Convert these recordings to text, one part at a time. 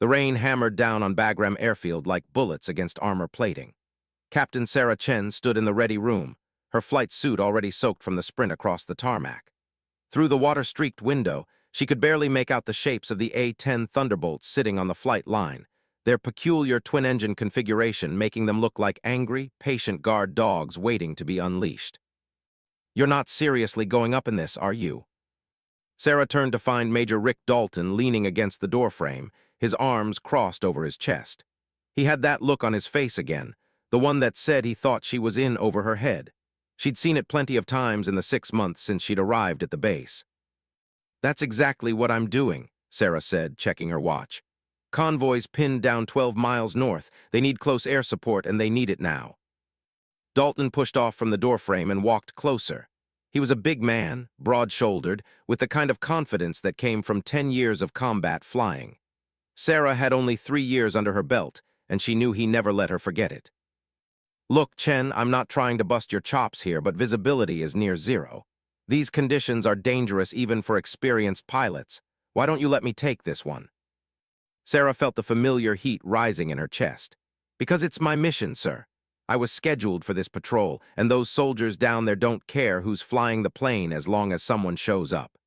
The rain hammered down on Bagram Airfield like bullets against armor plating. Captain Sarah Chen stood in the ready room, her flight suit already soaked from the sprint across the tarmac. Through the water-streaked window, she could barely make out the shapes of the A-10 Thunderbolts sitting on the flight line, their peculiar twin-engine configuration making them look like angry, patient guard dogs waiting to be unleashed. "You're not seriously going up in this, are you?" Sarah turned to find Major Rick Dalton leaning against the doorframe, his arms crossed over his chest. He had that look on his face again, the one that said he thought she was in over her head. She'd seen it plenty of times in the 6 months since she'd arrived at the base. "That's exactly what I'm doing," Sarah said, checking her watch. "Convoy's pinned down 12 miles north. They need close air support, and they need it now." Dalton pushed off from the doorframe and walked closer. He was a big man, broad-shouldered, with the kind of confidence that came from 10 years of combat flying. Sarah had only 3 years under her belt, and she knew he never let her forget it. "Look, Chen, I'm not trying to bust your chops here, but visibility is near zero. These conditions are dangerous even for experienced pilots. Why don't you let me take this one?" Sarah felt the familiar heat rising in her chest. "Because it's my mission, sir. I was scheduled for this patrol, and those soldiers down there don't care who's flying the plane as long as someone shows up."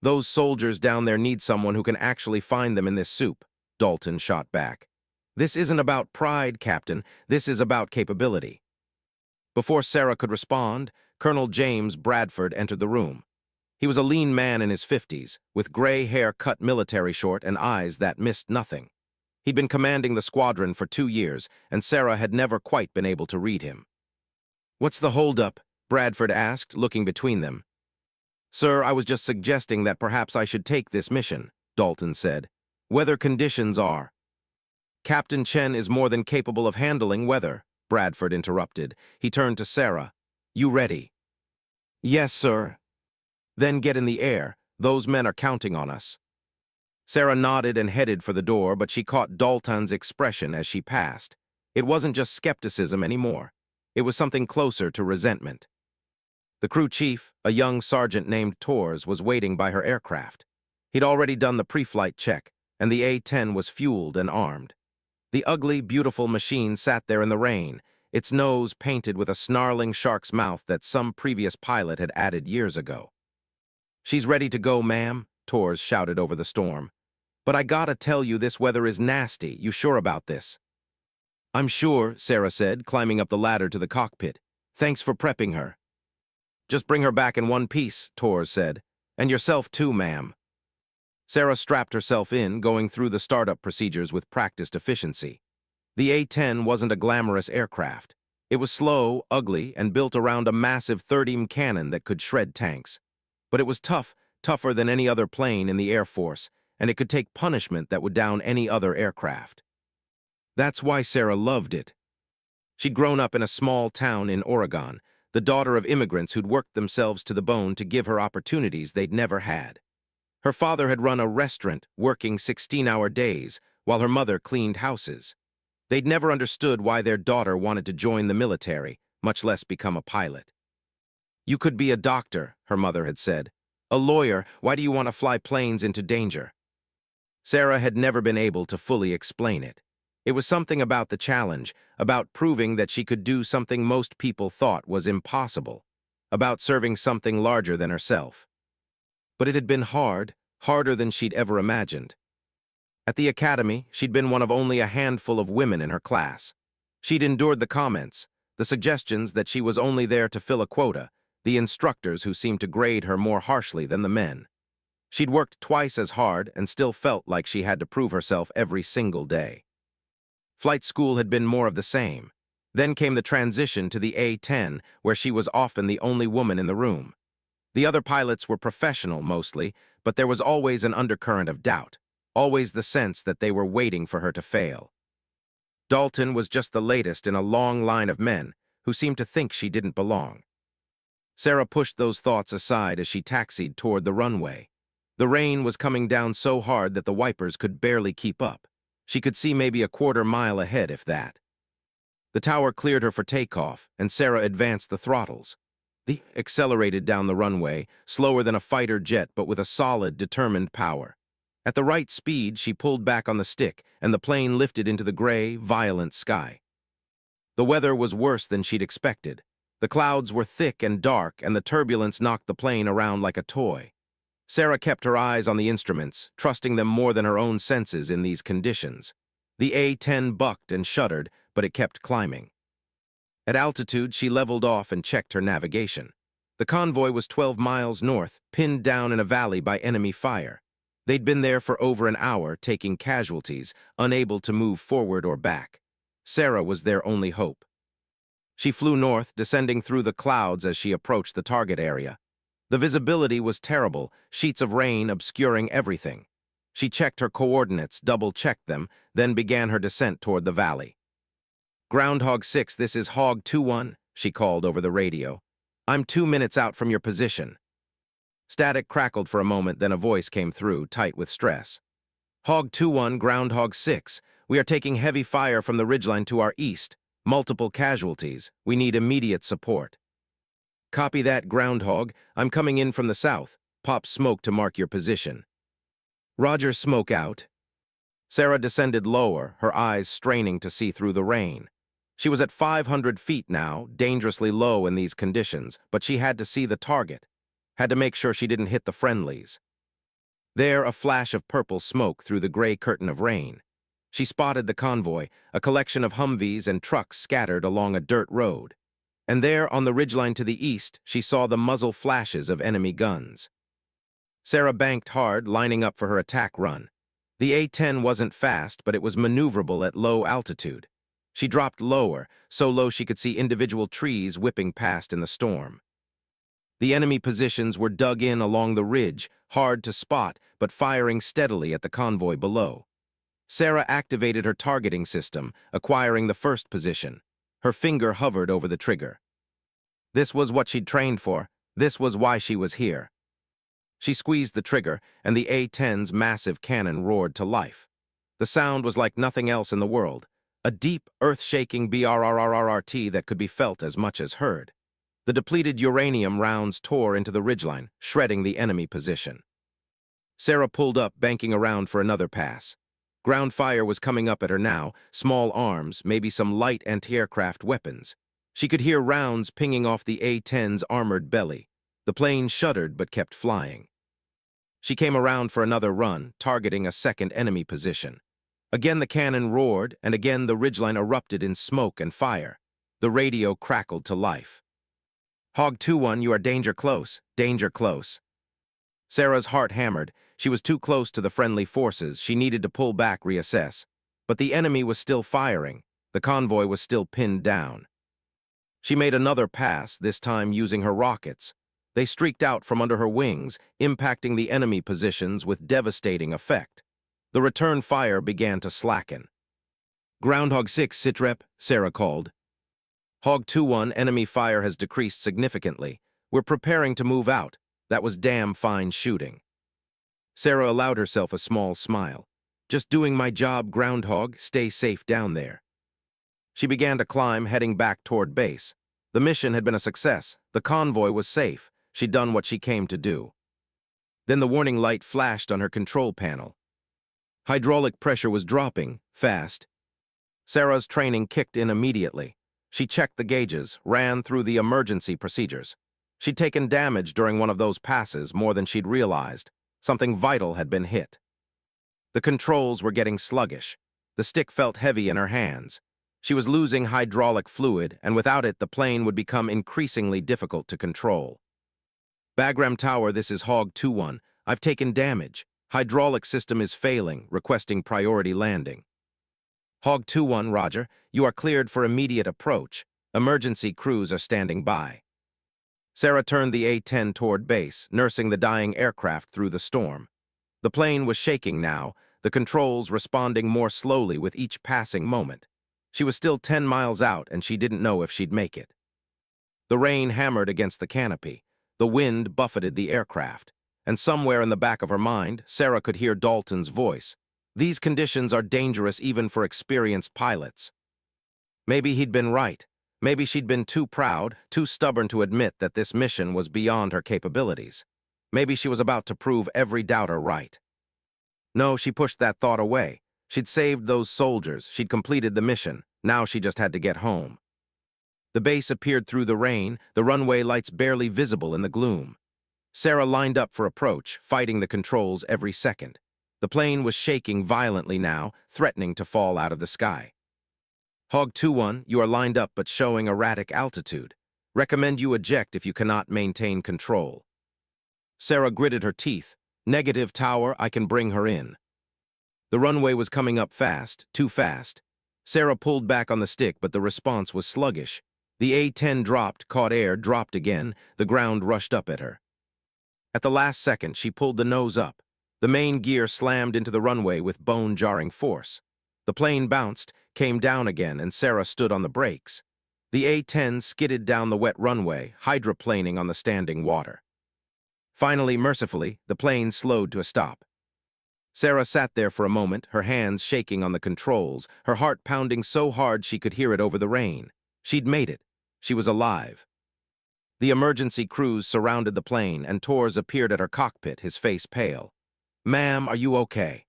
"Those soldiers down there need someone who can actually find them in this soup," Dalton shot back. "This isn't about pride, Captain. This is about capability." Before Sarah could respond, Colonel James Bradford entered the room. He was a lean man in his 50s, with gray hair cut military short and eyes that missed nothing. He'd been commanding the squadron for 2 years, and Sarah had never quite been able to read him. "What's the holdup?" Bradford asked, looking between them. "Sir, I was just suggesting that perhaps I should take this mission," Dalton said. "Weather conditions are—" "Captain Chen is more than capable of handling weather," Bradford interrupted. He turned to Sarah. "You ready?" "Yes, sir." "Then get in the air. Those men are counting on us." Sarah nodded and headed for the door, but she caught Dalton's expression as she passed. It wasn't just skepticism anymore. It was something closer to resentment. The crew chief, a young sergeant named Torres, was waiting by her aircraft. He'd already done the pre-flight check, and the A-10 was fueled and armed. The ugly, beautiful machine sat there in the rain, its nose painted with a snarling shark's mouth that some previous pilot had added years ago. "She's ready to go, ma'am," Torres shouted over the storm. "But I gotta tell you, this weather is nasty. You sure about this?" "I'm sure," Sarah said, climbing up the ladder to the cockpit. "Thanks for prepping her." "Just bring her back in one piece," Torres said. "And yourself too, ma'am." Sarah strapped herself in, going through the startup procedures with practiced efficiency. The A-10 wasn't a glamorous aircraft. It was slow, ugly, and built around a massive 30 cannon that could shred tanks. But it was tough, tougher than any other plane in the Air Force, and it could take punishment that would down any other aircraft. That's why Sarah loved it. She'd grown up in a small town in Oregon, the daughter of immigrants who'd worked themselves to the bone to give her opportunities they'd never had. Her father had run a restaurant, working 16-hour days, while her mother cleaned houses. They'd never understood why their daughter wanted to join the military, much less become a pilot. "You could be a doctor," her mother had said. "A lawyer. Why do you want to fly planes into danger?" Sarah had never been able to fully explain it. It was something about the challenge, about proving that she could do something most people thought was impossible, about serving something larger than herself. But it had been hard, harder than she'd ever imagined. At the academy, she'd been one of only a handful of women in her class. She'd endured the comments, the suggestions that she was only there to fill a quota, the instructors who seemed to grade her more harshly than the men. She'd worked twice as hard and still felt like she had to prove herself every single day. Flight school had been more of the same. Then came the transition to the A-10, where she was often the only woman in the room. The other pilots were professional mostly, but there was always an undercurrent of doubt, always the sense that they were waiting for her to fail. Dalton was just the latest in a long line of men who seemed to think she didn't belong. Sarah pushed those thoughts aside as she taxied toward the runway. The rain was coming down so hard that the wipers could barely keep up. She could see maybe a quarter mile ahead, if that. The tower cleared her for takeoff, and Sarah advanced the throttles. They accelerated down the runway, slower than a fighter jet but with a solid, determined power. At the right speed, she pulled back on the stick, and the plane lifted into the gray, violent sky. The weather was worse than she'd expected. The clouds were thick and dark, and the turbulence knocked the plane around like a toy. Sarah kept her eyes on the instruments, trusting them more than her own senses in these conditions. The A-10 bucked and shuddered, but it kept climbing. At altitude, she leveled off and checked her navigation. The convoy was 12 miles north, pinned down in a valley by enemy fire. They'd been there for over an hour, taking casualties, unable to move forward or back. Sarah was their only hope. She flew north, descending through the clouds as she approached the target area. The visibility was terrible, sheets of rain obscuring everything. She checked her coordinates, double-checked them, then began her descent toward the valley. "Groundhog 6, this is Hog 2-1, she called over the radio. "I'm 2 minutes out from your position." Static crackled for a moment, then a voice came through, tight with stress. "Hog 2-1, Groundhog 6, we are taking heavy fire from the ridgeline to our east. Multiple casualties. We need immediate support." "Copy that, Groundhog. I'm coming in from the south. Pop smoke to mark your position." "Roger, smoke out." Sarah descended lower, her eyes straining to see through the rain. She was at 500 feet now, dangerously low in these conditions, but she had to see the target. Had to make sure she didn't hit the friendlies. There, a flash of purple smoke through the gray curtain of rain. She spotted the convoy, a collection of Humvees and trucks scattered along a dirt road. And there, on the ridgeline to the east, she saw the muzzle flashes of enemy guns. Sarah banked hard, lining up for her attack run. The A-10 wasn't fast, but it was maneuverable at low altitude. She dropped lower, so low she could see individual trees whipping past in the storm. The enemy positions were dug in along the ridge, hard to spot, but firing steadily at the convoy below. Sarah activated her targeting system, acquiring the first position. Her finger hovered over the trigger. This was what she'd trained for. This was why she was here. She squeezed the trigger, and the A-10's massive cannon roared to life. The sound was like nothing else in the world, a deep, earth-shaking brrrrrt that could be felt as much as heard. The depleted uranium rounds tore into the ridgeline, shredding the enemy position. Sarah pulled up, banking around for another pass. Ground fire was coming up at her now, small arms, maybe some light anti-aircraft weapons. She could hear rounds pinging off the A-10's armored belly. The plane shuddered but kept flying. She came around for another run, targeting a second enemy position. Again the cannon roared, and again the ridgeline erupted in smoke and fire. The radio crackled to life. "Hog 2-1, you are danger close, danger close." Sarah's heart hammered. She was too close to the friendly forces. She needed to pull back, reassess. But the enemy was still firing. The convoy was still pinned down. She made another pass, this time using her rockets. They streaked out from under her wings, impacting the enemy positions with devastating effect. The return fire began to slacken. "Groundhog 6, sitrep," Sarah called. "Hog 2-1, enemy fire has decreased significantly. We're preparing to move out. That was damn fine shooting." Sarah allowed herself a small smile. "Just doing my job, Groundhog. Stay safe down there." She began to climb, heading back toward base. The mission had been a success. The convoy was safe. She'd done what she came to do. Then the warning light flashed on her control panel. Hydraulic pressure was dropping, fast. Sarah's training kicked in immediately. She checked the gauges, ran through the emergency procedures. She'd taken damage during one of those passes, more than she'd realized. Something vital had been hit. The controls were getting sluggish. The stick felt heavy in her hands. She was losing hydraulic fluid, and without it, the plane would become increasingly difficult to control. "Bagram Tower, this is Hog 2-1. I've taken damage. Hydraulic system is failing, requesting priority landing." "Hog 2-1, Roger. You are cleared for immediate approach. Emergency crews are standing by." Sarah turned the A-10 toward base, nursing the dying aircraft through the storm. The plane was shaking now, the controls responding more slowly with each passing moment. She was still 10 miles out, and she didn't know if she'd make it. The rain hammered against the canopy. The wind buffeted the aircraft. And somewhere in the back of her mind, Sarah could hear Dalton's voice. These conditions are dangerous even for experienced pilots. Maybe he'd been right. Maybe she'd been too proud, too stubborn to admit that this mission was beyond her capabilities. Maybe she was about to prove every doubter right. No, she pushed that thought away. She'd saved those soldiers, she'd completed the mission. Now she just had to get home. The base appeared through the rain, the runway lights barely visible in the gloom. Sarah lined up for approach, fighting the controls every second. The plane was shaking violently now, threatening to fall out of the sky. Hog 2-1, you are lined up but showing erratic altitude. Recommend you eject if you cannot maintain control. Sarah gritted her teeth. Negative, tower, I can bring her in. The runway was coming up fast, too fast. Sarah pulled back on the stick, but the response was sluggish. The A-10 dropped, caught air, dropped again. The ground rushed up at her. At the last second, she pulled the nose up. The main gear slammed into the runway with bone-jarring force. The plane bounced, came down again, and Sarah stood on the brakes. The A-10 skidded down the wet runway, hydroplaning on the standing water. Finally, mercifully, the plane slowed to a stop. Sarah sat there for a moment, her hands shaking on the controls, her heart pounding so hard she could hear it over the rain. She'd made it. She was alive. The emergency crews surrounded the plane, and Torres appeared at her cockpit, his face pale. "Ma'am, are you okay?"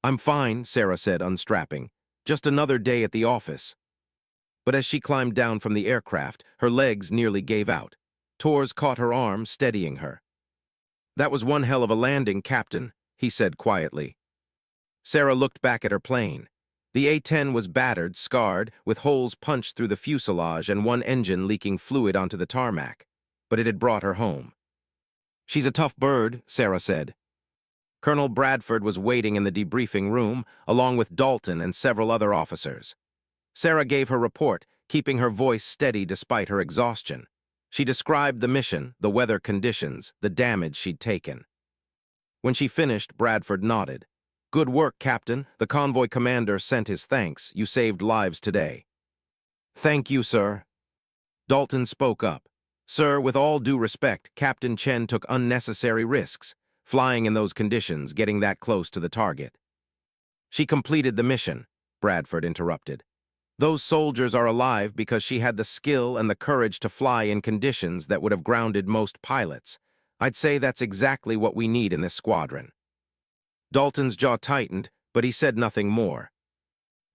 "I'm fine," Sarah said, unstrapping. "Just another day at the office." But as she climbed down from the aircraft, her legs nearly gave out. Torres caught her arm, steadying her. "That was one hell of a landing, Captain," he said quietly. Sarah looked back at her plane. The A-10 was battered, scarred, with holes punched through the fuselage and one engine leaking fluid onto the tarmac. But it had brought her home. "She's a tough bird," Sarah said. Colonel Bradford was waiting in the debriefing room, along with Dalton and several other officers. Sarah gave her report, keeping her voice steady despite her exhaustion. She described the mission, the weather conditions, the damage she'd taken. When she finished, Bradford nodded. "Good work, Captain. The convoy commander sent his thanks. You saved lives today." "Thank you, sir." Dalton spoke up. "Sir, with all due respect, Captain Chen took unnecessary risks, flying in those conditions, getting that close to the target." "She completed the mission," Bradford interrupted. "Those soldiers are alive because she had the skill and the courage to fly in conditions that would have grounded most pilots. I'd say that's exactly what we need in this squadron." Dalton's jaw tightened, but he said nothing more.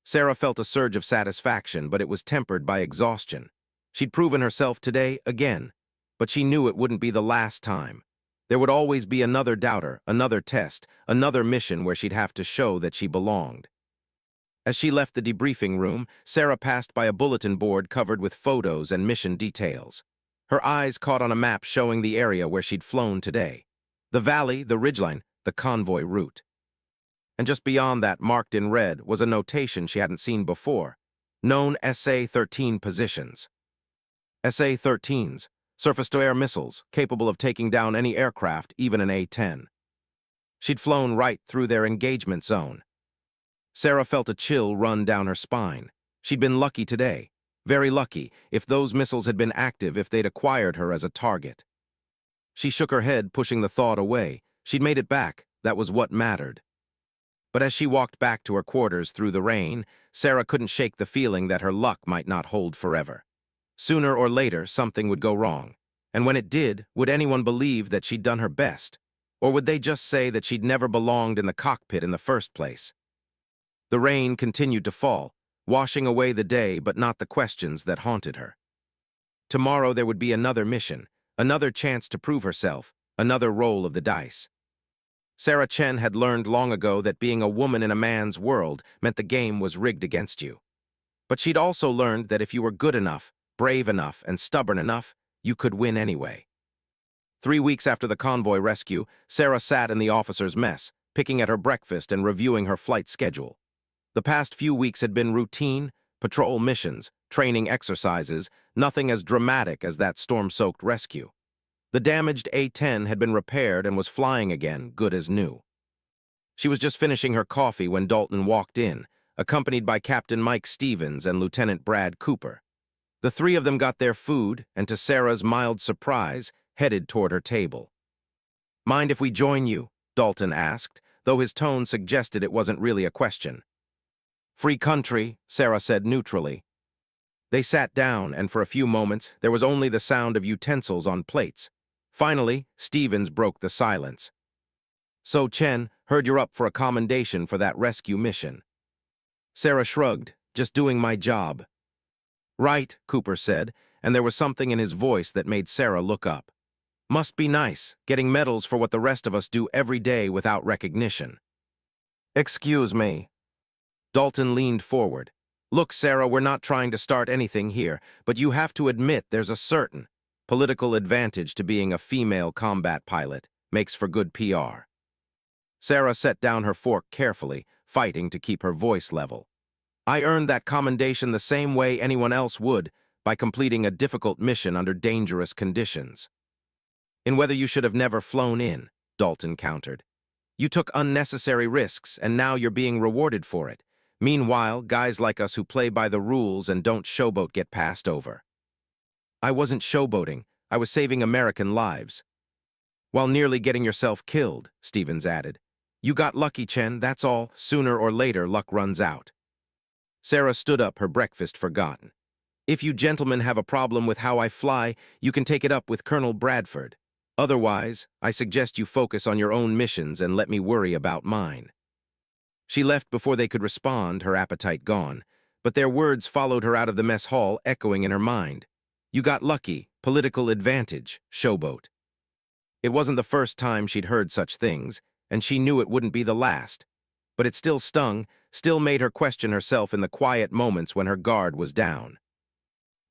Sarah felt a surge of satisfaction, but it was tempered by exhaustion. She'd proven herself today again, but she knew it wouldn't be the last time. There would always be another doubter, another test, another mission where she'd have to show that she belonged. As she left the debriefing room, Sarah passed by a bulletin board covered with photos and mission details. Her eyes caught on a map showing the area where she'd flown today. The valley, the ridgeline, the convoy route. And just beyond that, marked in red, was a notation she hadn't seen before. Known SA-13 positions. SA-13s, surface-to-air missiles, capable of taking down any aircraft, even an A-10. She'd flown right through their engagement zone. Sarah felt a chill run down her spine. She'd been lucky today. Very lucky, if those missiles had been active, if they'd acquired her as a target. She shook her head, pushing the thought away. She'd made it back. That was what mattered. But as she walked back to her quarters through the rain, Sarah couldn't shake the feeling that her luck might not hold forever. Sooner or later, something would go wrong. And when it did, would anyone believe that she'd done her best? Or would they just say that she'd never belonged in the cockpit in the first place? The rain continued to fall, washing away the day but not the questions that haunted her. Tomorrow there would be another mission, another chance to prove herself, another roll of the dice. Sarah Chen had learned long ago that being a woman in a man's world meant the game was rigged against you. But she'd also learned that if you were good enough, brave enough, and stubborn enough, you could win anyway. 3 weeks after the convoy rescue, Sarah sat in the officer's mess, picking at her breakfast and reviewing her flight schedule. The past few weeks had been routine, patrol missions, training exercises, nothing as dramatic as that storm-soaked rescue. The damaged A-10 had been repaired and was flying again, good as new. She was just finishing her coffee when Dalton walked in, accompanied by Captain Mike Stevens and Lieutenant Brad Cooper. The three of them got their food, and to Sarah's mild surprise, headed toward her table. "Mind if we join you?" Dalton asked, though his tone suggested it wasn't really a question. "Free country," Sarah said neutrally. They sat down, and for a few moments, there was only the sound of utensils on plates. Finally, Stevens broke the silence. "So, Chen, Heard you're up for a commendation for that rescue mission." Sarah shrugged. "Just doing my job." "Right," Cooper said, and there was something in his voice that made Sarah look up. "Must be nice, getting medals for what the rest of us do every day without recognition." "Excuse me." Dalton leaned forward. "Look, Sarah, we're not trying to start anything here, but you have to admit there's a certain political advantage to being a female combat pilot. Makes for good PR." Sarah set down her fork carefully, fighting to keep her voice level. "I earned that commendation the same way anyone else would, by completing a difficult mission under dangerous conditions." "In whether you should have never flown in," Dalton countered. "You took unnecessary risks, and now you're being rewarded for it. Meanwhile, guys like us who play by the rules and don't showboat get passed over." "I wasn't showboating. I was saving American lives." "While nearly getting yourself killed," Stevens added. "You got lucky, Chen, that's all. Sooner or later, luck runs out." Sarah stood up, her breakfast forgotten. "If you gentlemen have a problem with how I fly, you can take it up with Colonel Bradford. Otherwise, I suggest you focus on your own missions and let me worry about mine." She left before they could respond, her appetite gone, but their words followed her out of the mess hall, echoing in her mind. "You got lucky, political advantage, showboat." It wasn't the first time she'd heard such things, and she knew it wouldn't be the last. But it still stung, still made her question herself in the quiet moments when her guard was down.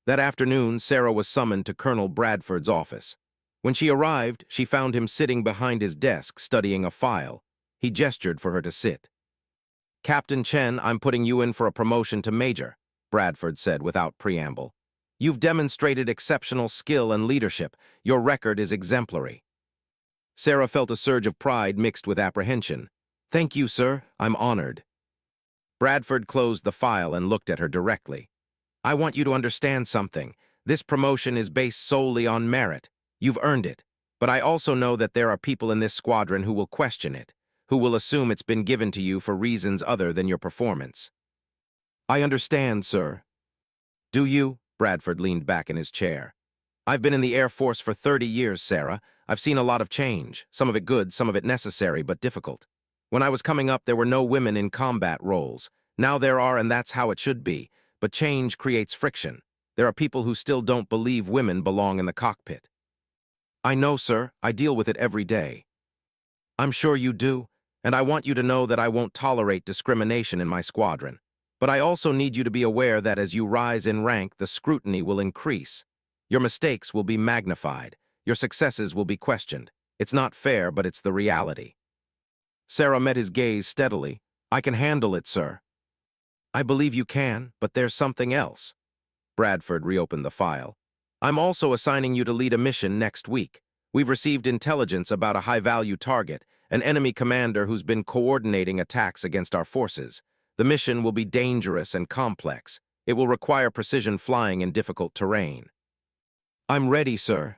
That afternoon, Sarah was summoned to Colonel Bradford's office. When she arrived, she found him sitting behind his desk, studying a file. He gestured for her to sit. "Captain Chen, I'm putting you in for a promotion to major," Bradford said without preamble. "You've demonstrated exceptional skill and leadership. Your record is exemplary." Sarah felt a surge of pride mixed with apprehension. "Thank you, sir. I'm honored." Bradford closed the file and looked at her directly. "I want you to understand something. This promotion is based solely on merit. You've earned it. But I also know that there are people in this squadron who will question it, who will assume it's been given to you for reasons other than your performance." "I understand, sir." "Do you?" Bradford leaned back in his chair. "I've been in the Air Force for 30 years, Sarah. I've seen a lot of change, some of it good, some of it necessary, but difficult. When I was coming up, there were no women in combat roles. Now there are, and that's how it should be. But change creates friction. There are people who still don't believe women belong in the cockpit." "I know, sir. I deal with it every day." "I'm sure you do, and I want you to know that I won't tolerate discrimination in my squadron. But I also need you to be aware that as you rise in rank, the scrutiny will increase. Your mistakes will be magnified. Your successes will be questioned. It's not fair, but it's the reality." Sarah met his gaze steadily. "I can handle it, sir." "I believe you can, but there's something else." Bradford reopened the file. "I'm also assigning you to lead a mission next week. We've received intelligence about a high-value target, an enemy commander who's been coordinating attacks against our forces. The mission will be dangerous and complex. It will require precision flying in difficult terrain." "I'm ready, sir."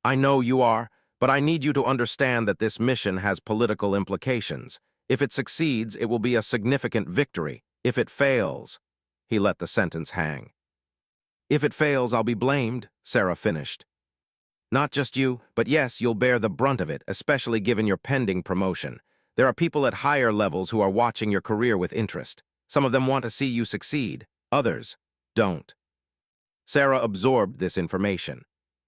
"I know you are, but I need you to understand that this mission has political implications. If it succeeds, it will be a significant victory. If it fails—" He let the sentence hang. "If it fails, I'll be blamed," Sarah finished. "Not just you, but yes, you'll bear the brunt of it, especially given your pending promotion. There are people at higher levels who are watching your career with interest. Some of them want to see you succeed. Others don't." Sarah absorbed this information.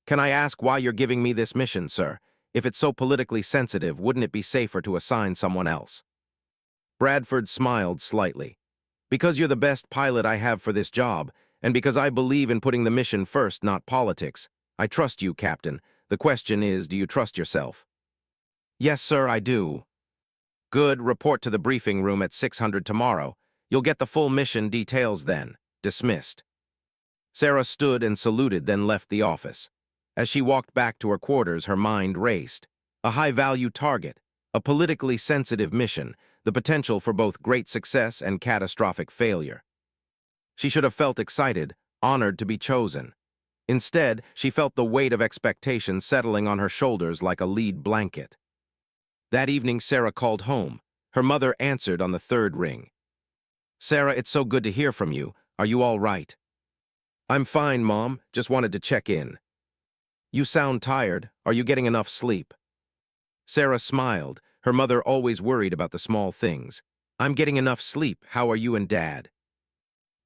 "Can I ask why you're giving me this mission, sir? If it's so politically sensitive, wouldn't it be safer to assign someone else?" Bradford smiled slightly. "Because you're the best pilot I have for this job, and because I believe in putting the mission first, not politics. I trust you, Captain. The question is, do you trust yourself?" "Yes, sir, I do." "Good. Report to the briefing room at 600 tomorrow. You'll get the full mission details then. Dismissed." Sarah stood and saluted, then left the office. As she walked back to her quarters, her mind raced. A high-value target, a politically sensitive mission, the potential for both great success and catastrophic failure. She should have felt excited, honored to be chosen. Instead, she felt the weight of expectation settling on her shoulders like a lead blanket. That evening, Sarah called home. Her mother answered on the third ring. "Sarah, it's so good to hear from you. Are you all right?" "I'm fine, Mom. Just wanted to check in." "You sound tired. Are you getting enough sleep?" Sarah smiled, Her mother always worried about the small things. "I'm getting enough sleep. How are you and Dad?"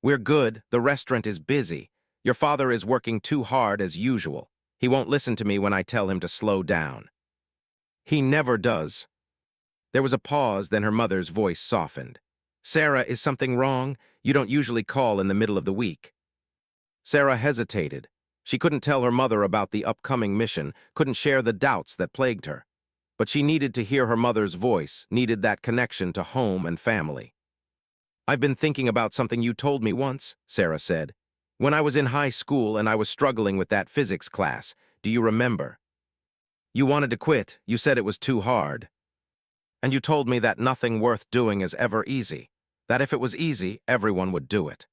"We're good. The restaurant is busy. Your father is working too hard as usual. He won't listen to me when I tell him to slow down." "He never does." There was a pause, then her mother's voice softened. "Sarah, is something wrong? You don't usually call in the middle of the week." Sarah hesitated. She couldn't tell her mother about the upcoming mission, couldn't share the doubts that plagued her. But she needed to hear her mother's voice, needed that connection to home and family. "I've been thinking about something you told me once," Sarah said. "When I was in high school and I was struggling with that physics class, do you remember? You wanted to quit, you said it was too hard. And you told me that nothing worth doing is ever easy, that if it was easy, everyone would do it."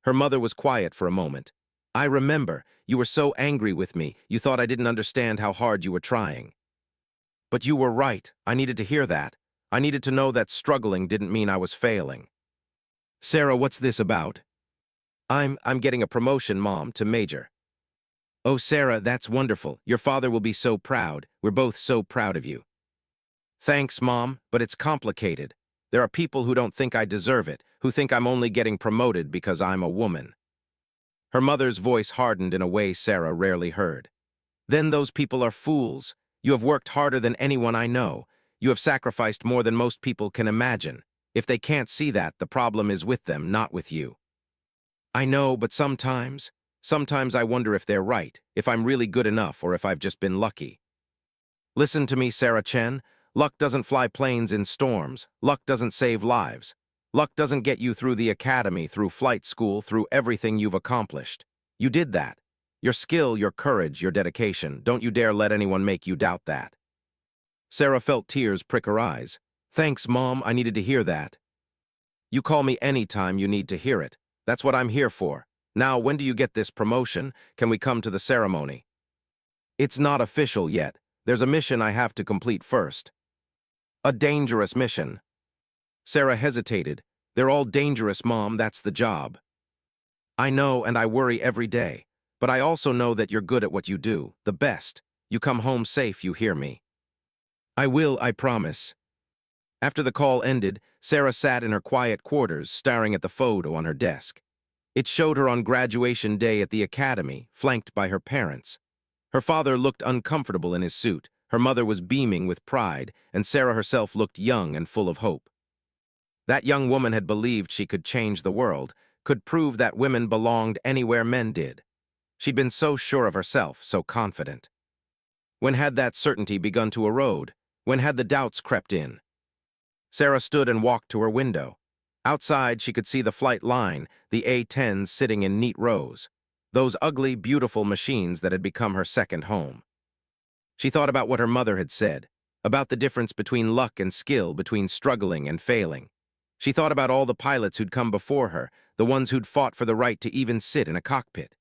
Her mother was quiet for a moment. "I remember, you were so angry with me, you thought I didn't understand how hard you were trying. But you were right, I needed to hear that. I needed to know that struggling didn't mean I was failing." "Sarah, what's this about?" I'm getting a promotion, Mom, to major." "Oh, Sarah, that's wonderful. Your father will be so proud. We're both so proud of you." "Thanks, Mom, but it's complicated. There are people who don't think I deserve it, who think I'm only getting promoted because I'm a woman." Her mother's voice hardened in a way Sarah rarely heard. "Then those people are fools. You have worked harder than anyone I know. You have sacrificed more than most people can imagine. If they can't see that, the problem is with them, not with you." "I know, but sometimes I wonder if they're right, if I'm really good enough, or if I've just been lucky." "Listen to me, Sarah Chen. Luck doesn't fly planes in storms. Luck doesn't save lives. Luck doesn't get you through the academy, through flight school, through everything you've accomplished. You did that. Your skill, your courage, your dedication, don't you dare let anyone make you doubt that." Sarah felt tears prick her eyes. "Thanks, Mom, I needed to hear that." "You call me any time you need to hear it. That's what I'm here for. Now, when do you get this promotion? Can we come to the ceremony?" "It's not official yet. There's a mission I have to complete first." "A dangerous mission." Sarah hesitated. "They're all dangerous, Mom, that's the job." "I know, and I worry every day. But I also know that you're good at what you do, the best. You come home safe, you hear me?" "I will, I promise." After the call ended, Sarah sat in her quiet quarters, staring at the photo on her desk. It showed her on graduation day at the academy, flanked by her parents. Her father looked uncomfortable in his suit, her mother was beaming with pride, and Sarah herself looked young and full of hope. That young woman had believed she could change the world, could prove that women belonged anywhere men did. She'd been so sure of herself, so confident. When had that certainty begun to erode? When had the doubts crept in? Sarah stood and walked to her window. Outside, she could see the flight line, the A-10s sitting in neat rows. Those ugly, beautiful machines that had become her second home. She thought about what her mother had said, about the difference between luck and skill, between struggling and failing. She thought about all the pilots who'd come before her, the ones who'd fought for the right to even sit in a cockpit.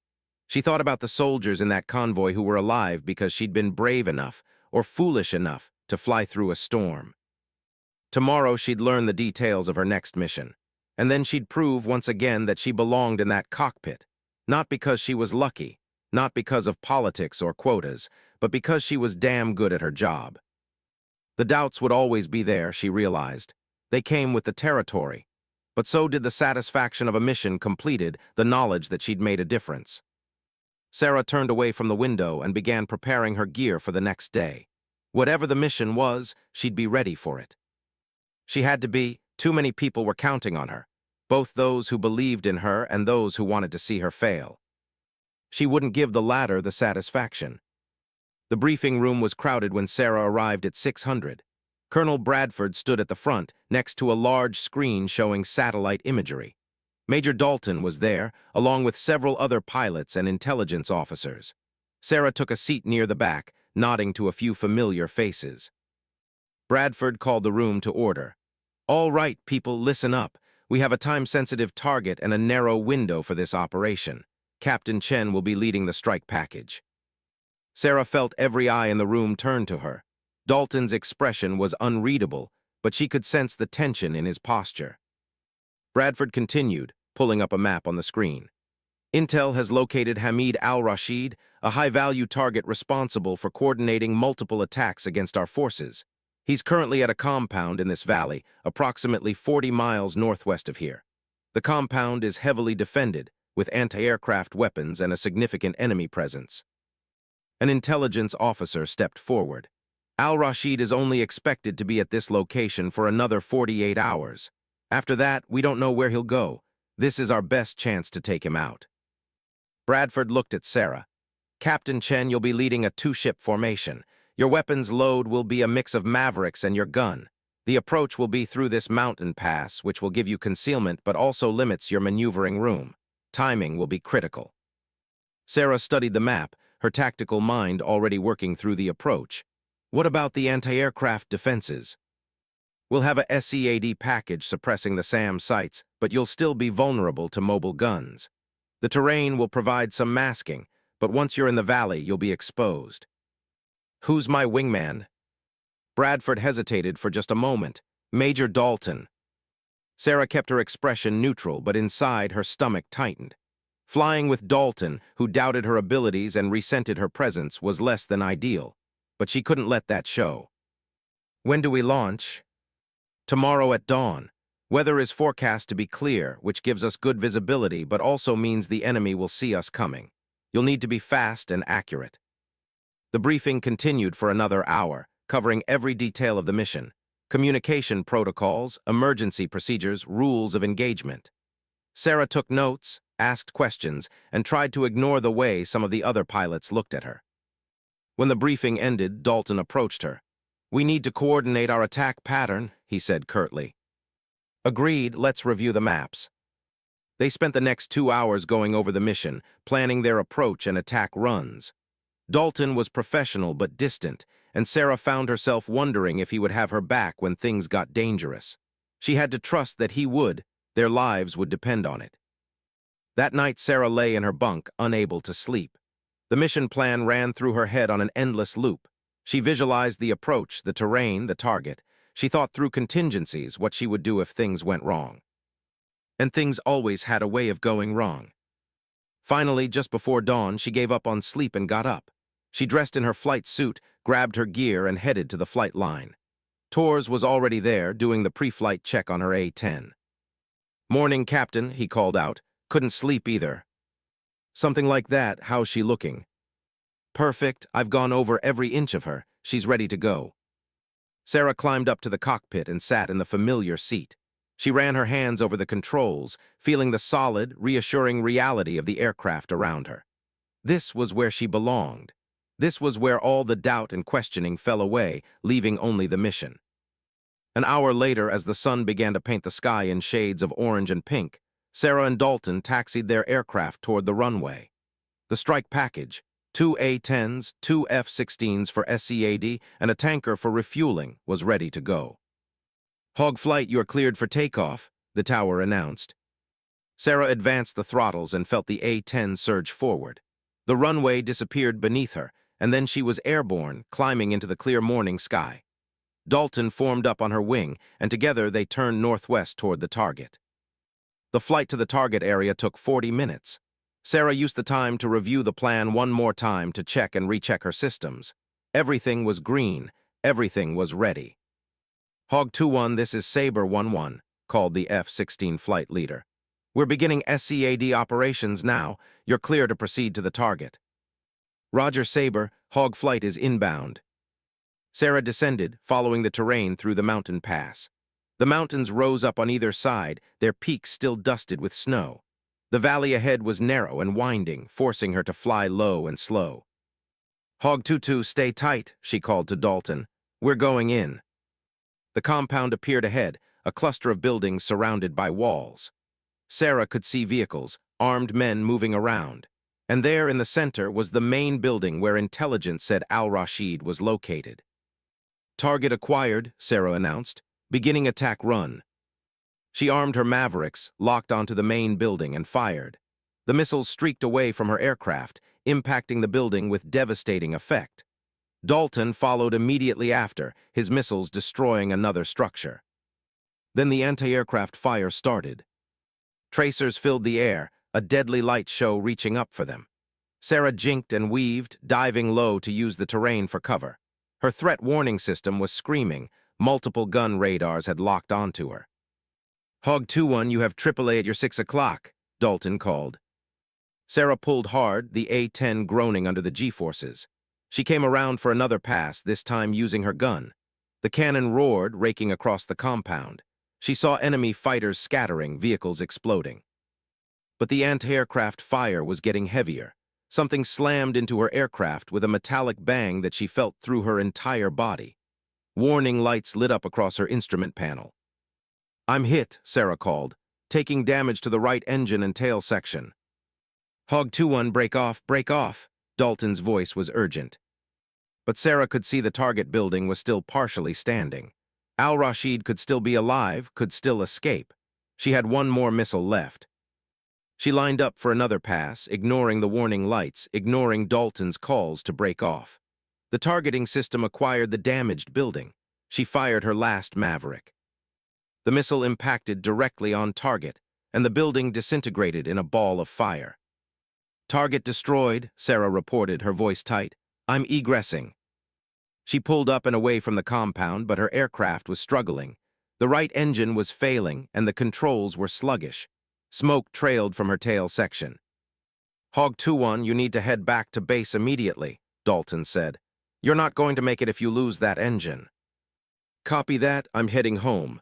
She thought about the soldiers in that convoy who were alive because she'd been brave enough, or foolish enough, to fly through a storm. Tomorrow she'd learn the details of her next mission, and then she'd prove once again that she belonged in that cockpit, not because she was lucky, not because of politics or quotas, but because she was damn good at her job. The doubts would always be there, she realized. They came with the territory, but so did the satisfaction of a mission completed, the knowledge that she'd made a difference. Sarah turned away from the window and began preparing her gear for the next day. Whatever the mission was, she'd be ready for it. She had to be. Too many people were counting on her, both those who believed in her and those who wanted to see her fail. She wouldn't give the latter the satisfaction. The briefing room was crowded when Sarah arrived at 600. Colonel Bradford stood at the front, next to a large screen showing satellite imagery. Major Dalton was there, along with several other pilots and intelligence officers. Sarah took a seat near the back, nodding to a few familiar faces. Bradford called the room to order. "All right, people, listen up. We have a time-sensitive target and a narrow window for this operation. Captain Chen will be leading the strike package." Sarah felt every eye in the room turn to her. Dalton's expression was unreadable, but she could sense the tension in his posture. Bradford continued, pulling up a map on the screen. "Intel has located Hamid al-Rashid, a high-value target responsible for coordinating multiple attacks against our forces. He's currently at a compound in this valley, approximately 40 miles northwest of here. The compound is heavily defended, with anti-aircraft weapons and a significant enemy presence. An intelligence officer stepped forward. Al-Rashid is only expected to be at this location for another 48 hours. After that, we don't know where he'll go. This is our best chance to take him out. Bradford looked at Sarah. Captain Chen, you'll be leading a two-ship formation. Your weapons load will be a mix of Mavericks and your gun. The approach will be through this mountain pass, which will give you concealment but also limits your maneuvering room. Timing will be critical. Sarah studied the map, her tactical mind already working through the approach. What about the anti-aircraft defenses? We'll have a SEAD package suppressing the SAM sites, but you'll still be vulnerable to mobile guns. The terrain will provide some masking, but once you're in the valley, you'll be exposed. Who's my wingman? Bradford hesitated for just a moment. Major Dalton. Sarah kept her expression neutral, but inside her stomach tightened. Flying with Dalton, who doubted her abilities and resented her presence, was less than ideal, but she couldn't let that show. When do we launch? Tomorrow at dawn. Weather is forecast to be clear, which gives us good visibility, but also means the enemy will see us coming. You'll need to be fast and accurate. The briefing continued for another hour, covering every detail of the mission: communication protocols, emergency procedures, rules of engagement. Sarah took notes, asked questions, and tried to ignore the way some of the other pilots looked at her. When the briefing ended, Dalton approached her. "We need to coordinate our attack pattern," he said curtly. "Agreed, let's review the maps." They spent the next 2 hours going over the mission, planning their approach and attack runs. Dalton was professional but distant, and Sarah found herself wondering if he would have her back when things got dangerous. She had to trust that he would. Their lives would depend on it. That night, Sarah lay in her bunk, unable to sleep. The mission plan ran through her head on an endless loop. She visualized the approach, the terrain, the target. She thought through contingencies, what she would do if things went wrong. And things always had a way of going wrong. Finally, just before dawn, she gave up on sleep and got up. She dressed in her flight suit, grabbed her gear, and headed to the flight line. Torres was already there, doing the pre-flight check on her A-10. "Morning, Captain," he called out. "Couldn't sleep either." "Something like that. How's she looking?" "Perfect. I've gone over every inch of her. She's ready to go." Sarah climbed up to the cockpit and sat in the familiar seat. She ran her hands over the controls, feeling the solid, reassuring reality of the aircraft around her. This was where she belonged. This was where all the doubt and questioning fell away, leaving only the mission. An hour later, as the sun began to paint the sky in shades of orange and pink, Sarah and Dalton taxied their aircraft toward the runway. The strike package, 2 A-10s, 2 F-16s for SEAD, and a tanker for refueling, was ready to go. "Hog flight, you are cleared for takeoff," the tower announced. Sarah advanced the throttles and felt the A-10 surge forward. The runway disappeared beneath her, and then she was airborne, climbing into the clear morning sky. Dalton formed up on her wing, and together they turned northwest toward the target. The flight to the target area took 40 minutes. Sarah used the time to review the plan one more time to check and recheck her systems. Everything was green. Everything was ready. "Hog 2-1, this is Sabre 1-1, called the F-16 flight leader. "We're beginning SEAD operations now. You're clear to proceed to the target." "Roger, Sabre. Hog flight is inbound." Sarah descended, following the terrain through the mountain pass. The mountains rose up on either side, their peaks still dusted with snow. The valley ahead was narrow and winding, forcing her to fly low and slow. "Hog 2-2, stay tight," she called to Dalton. "We're going in." The compound appeared ahead, a cluster of buildings surrounded by walls. Sarah could see vehicles, armed men moving around. And there in the center was the main building where intelligence said Al-Rashid was located. "Target acquired," Sarah announced. "Beginning attack run." She armed her Mavericks, locked onto the main building, and fired. The missiles streaked away from her aircraft, impacting the building with devastating effect. Dalton followed immediately after, his missiles destroying another structure. Then the anti-aircraft fire started. Tracers filled the air, a deadly light show reaching up for them. Sarah jinked and weaved, diving low to use the terrain for cover. Her threat warning system was screaming, Multiple gun radars had locked onto her. "Hog 2-1, you have AAA at your 6 o'clock, Dalton called. Sarah pulled hard, the A-10 groaning under the G-forces. She came around for another pass, this time using her gun. The cannon roared, raking across the compound. She saw enemy fighters scattering, vehicles exploding. But the anti-aircraft fire was getting heavier. Something slammed into her aircraft with a metallic bang that she felt through her entire body. Warning lights lit up across her instrument panel. "I'm hit," Sarah called, "taking damage to the right engine and tail section." "Hog 2-1, break off," Dalton's voice was urgent. But Sarah could see the target building was still partially standing. Al-Rashid could still be alive, could still escape. She had one more missile left. She lined up for another pass, ignoring the warning lights, ignoring Dalton's calls to break off. The targeting system acquired the damaged building. She fired her last Maverick. The missile impacted directly on target, and the building disintegrated in a ball of fire. "Target destroyed," Sarah reported, her voice tight. "I'm egressing." She pulled up and away from the compound, but her aircraft was struggling. The right engine was failing, and the controls were sluggish. Smoke trailed from her tail section. "Hog 2-1, you need to head back to base immediately," Dalton said. "You're not going to make it if you lose that engine." "Copy that, I'm heading home."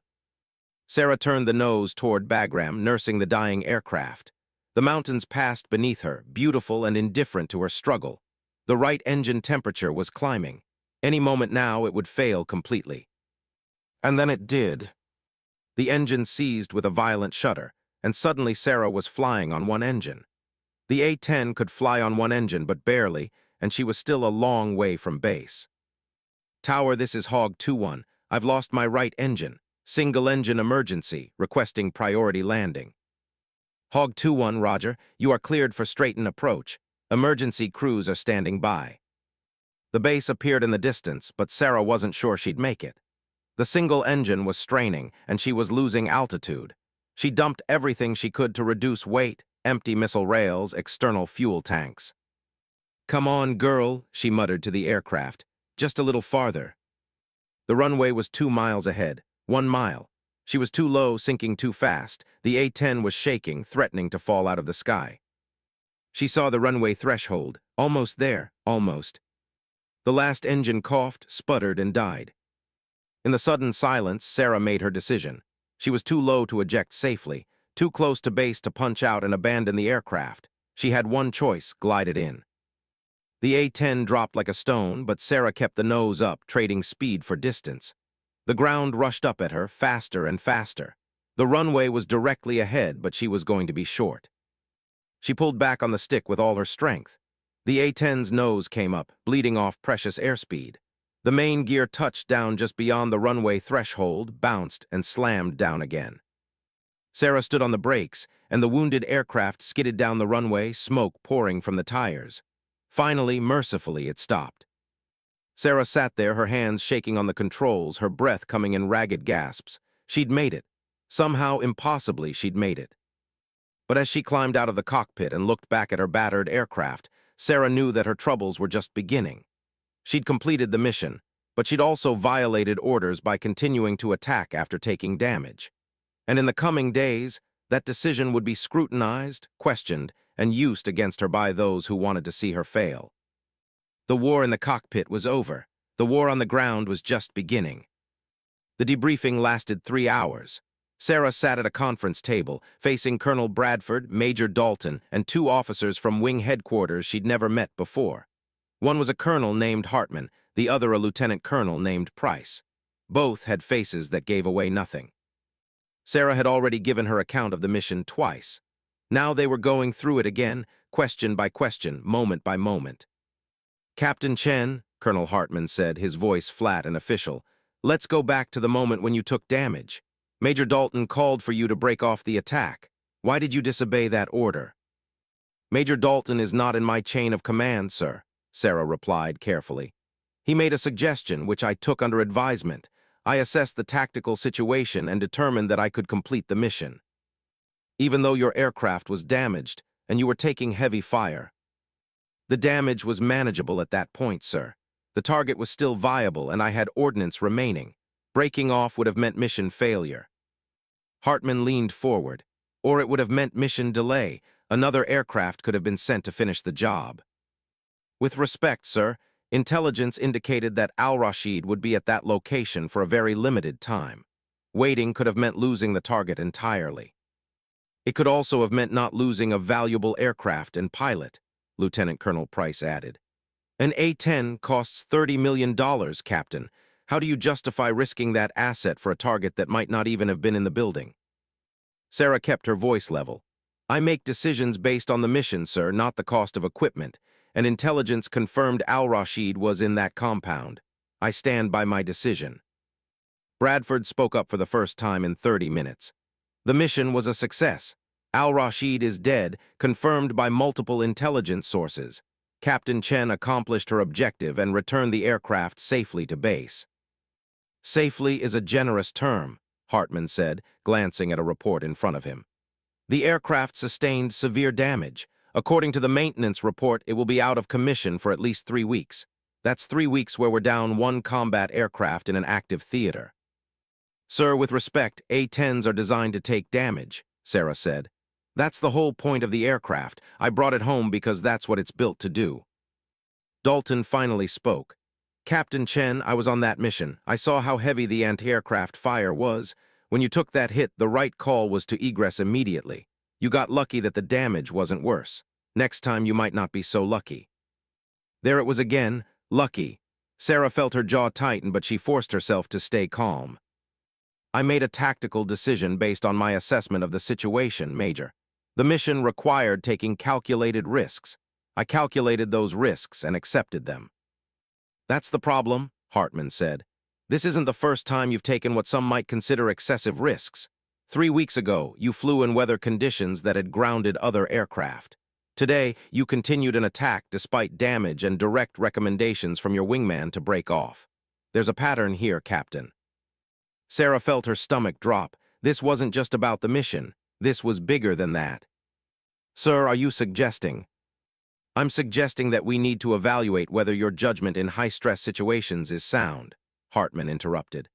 Sarah turned the nose toward Bagram, nursing the dying aircraft. The mountains passed beneath her, beautiful and indifferent to her struggle. The right engine temperature was climbing. Any moment now it would fail completely. And then it did. The engine seized with a violent shudder, and suddenly Sarah was flying on one engine. The A-10 could fly on one engine, but barely, and she was still a long way from base. "Tower, this is Hog 2-1. I've lost my right engine. Single engine emergency, requesting priority landing." "Hog 2-1, roger. You are cleared for straighten approach. Emergency crews are standing by." The base appeared in the distance, but Sarah wasn't sure she'd make it. The single engine was straining, and she was losing altitude. She dumped everything she could to reduce weight, empty missile rails, external fuel tanks. "Come on, girl," she muttered to the aircraft. "Just a little farther." The runway was 2 miles ahead, 1 mile. She was too low, sinking too fast. The A-10 was shaking, threatening to fall out of the sky. She saw the runway threshold. Almost there, almost. The last engine coughed, sputtered, and died. In the sudden silence, Sarah made her decision. She was too low to eject safely, too close to base to punch out and abandon the aircraft. She had one choice, glided in. The A-10 dropped like a stone, but Sarah kept the nose up, trading speed for distance. The ground rushed up at her, faster and faster. The runway was directly ahead, but she was going to be short. She pulled back on the stick with all her strength. The A-10's nose came up, bleeding off precious airspeed. The main gear touched down just beyond the runway threshold, bounced, and slammed down again. Sarah stood on the brakes, and the wounded aircraft skidded down the runway, smoke pouring from the tires. Finally, mercifully, it stopped. Sarah sat there, her hands shaking on the controls, her breath coming in ragged gasps. She'd made it. Somehow, impossibly, she'd made it. But as she climbed out of the cockpit and looked back at her battered aircraft, Sarah knew that her troubles were just beginning. She'd completed the mission, but she'd also violated orders by continuing to attack after taking damage. And in the coming days, that decision would be scrutinized, questioned, and used against her by those who wanted to see her fail. The war in the cockpit was over. The war on the ground was just beginning. The debriefing lasted 3 hours. Sarah sat at a conference table, facing Colonel Bradford, Major Dalton, and 2 officers from wing headquarters she'd never met before. One was a colonel named Hartman, the other a lieutenant colonel named Price. Both had faces that gave away nothing. Sarah had already given her account of the mission twice. Now they were going through it again, question by question, moment by moment. "Captain Chen," Colonel Hartman said, his voice flat and official, "let's go back to the moment when you took damage. Major Dalton called for you to break off the attack. Why did you disobey that order?" "Major Dalton is not in my chain of command, sir," Sarah replied carefully. "He made a suggestion, which I took under advisement. I assessed the tactical situation and determined that I could complete the mission. Even though your aircraft was damaged and you were taking heavy fire. The damage was manageable at that point, sir. The target was still viable and I had ordnance remaining. Breaking off would have meant mission failure. Hartman leaned forward. Or it would have meant mission delay. Another aircraft could have been sent to finish the job. With respect, sir, intelligence indicated that Al-Rashid would be at that location for a very limited time. Waiting could have meant losing the target entirely. It could also have meant not losing a valuable aircraft and pilot, Lieutenant Colonel Price added. An A-10 costs $30 million, Captain. How do you justify risking that asset for a target that might not even have been in the building? Sarah kept her voice level. I make decisions based on the mission, sir, not the cost of equipment, and intelligence confirmed Al-Rashid was in that compound. I stand by my decision. Bradford spoke up for the first time in 30 minutes. The mission was a success. Al-Rashid is dead, confirmed by multiple intelligence sources. Captain Chen accomplished her objective and returned the aircraft safely to base. Safely is a generous term, Hartman said, glancing at a report in front of him. The aircraft sustained severe damage. According to the maintenance report, it will be out of commission for at least 3 weeks. That's 3 weeks where we're down 1 combat aircraft in an active theater. Sir, with respect, A-10s are designed to take damage, Sarah said. That's the whole point of the aircraft. I brought it home because that's what it's built to do. Dalton finally spoke. Captain Chen, I was on that mission. I saw how heavy the anti-aircraft fire was. When you took that hit, the right call was to egress immediately. You got lucky that the damage wasn't worse. Next time you might not be so lucky. There it was again, lucky. Sarah felt her jaw tighten, but she forced herself to stay calm. I made a tactical decision based on my assessment of the situation, Major. The mission required taking calculated risks. I calculated those risks and accepted them. That's the problem, Hartman said. This isn't the first time you've taken what some might consider excessive risks. 3 weeks ago, you flew in weather conditions that had grounded other aircraft. Today, you continued an attack despite damage and direct recommendations from your wingman to break off. There's a pattern here, Captain. Sarah felt her stomach drop. This wasn't just about the mission. This was bigger than that. Sir, are you suggesting? I'm suggesting that we need to evaluate whether your judgment in high-stress situations is sound, Hartman interrupted.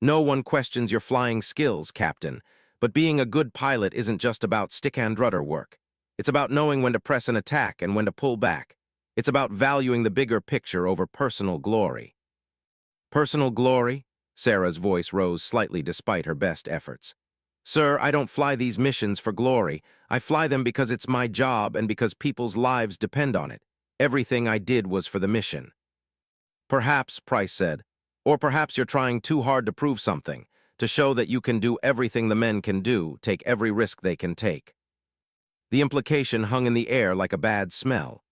No one questions your flying skills, Captain, but being a good pilot isn't just about stick-and-rudder work. It's about knowing when to press an attack and when to pull back. It's about valuing the bigger picture over personal glory. Personal glory? Sarah's voice rose slightly despite her best efforts. Sir, I don't fly these missions for glory. I fly them because it's my job and because people's lives depend on it. Everything I did was for the mission. Perhaps, Price said, or perhaps you're trying too hard to prove something, to show that you can do everything the men can do, take every risk they can take. The implication hung in the air like a bad smell.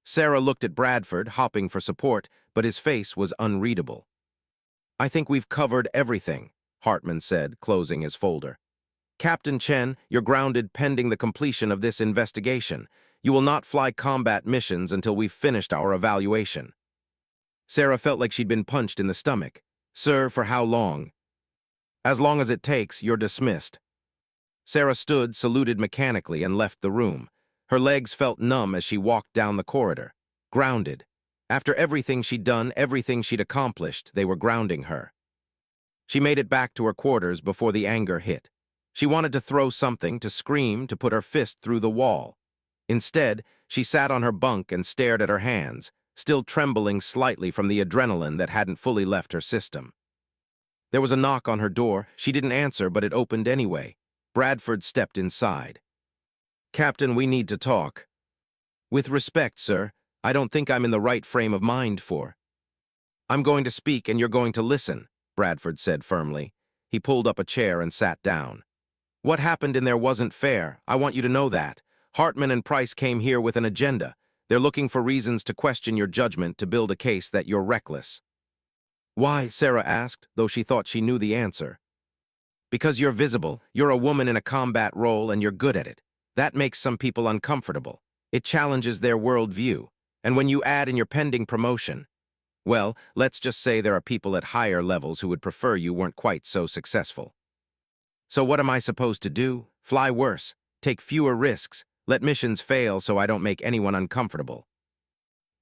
Sarah looked at Bradford, hopping for support, but his face was unreadable. I think we've covered everything, Hartman said, closing his folder. Captain Chen, you're grounded pending the completion of this investigation. You will not fly combat missions until we've finished our evaluation. Sarah felt like she'd been punched in the stomach. Sir, for how long? As long as it takes, you're dismissed. Sarah stood, saluted mechanically, and left the room. Her legs felt numb as she walked down the corridor. Grounded. After everything she'd done, everything she'd accomplished, they were grounding her. She made it back to her quarters before the anger hit. She wanted to throw something, to scream, to put her fist through the wall. Instead, she sat on her bunk and stared at her hands, still trembling slightly from the adrenaline that hadn't fully left her system. There was a knock on her door. She didn't answer, but it opened anyway. Bradford stepped inside. Captain, we need to talk. With respect, sir, I don't think I'm in the right frame of mind for. I'm going to speak and you're going to listen, Bradford said firmly. He pulled up a chair and sat down. What happened in there wasn't fair. I want you to know that. Hartman and Price came here with an agenda. They're looking for reasons to question your judgment, to build a case that you're reckless. Why? Sarah asked, though she thought she knew the answer. Because you're visible, you're a woman in a combat role, and you're good at it. That makes some people uncomfortable. It challenges their worldview. And when you add in your pending promotion, well, let's just say there are people at higher levels who would prefer you weren't quite so successful. So what am I supposed to do? Fly worse, take fewer risks, let missions fail so I don't make anyone uncomfortable.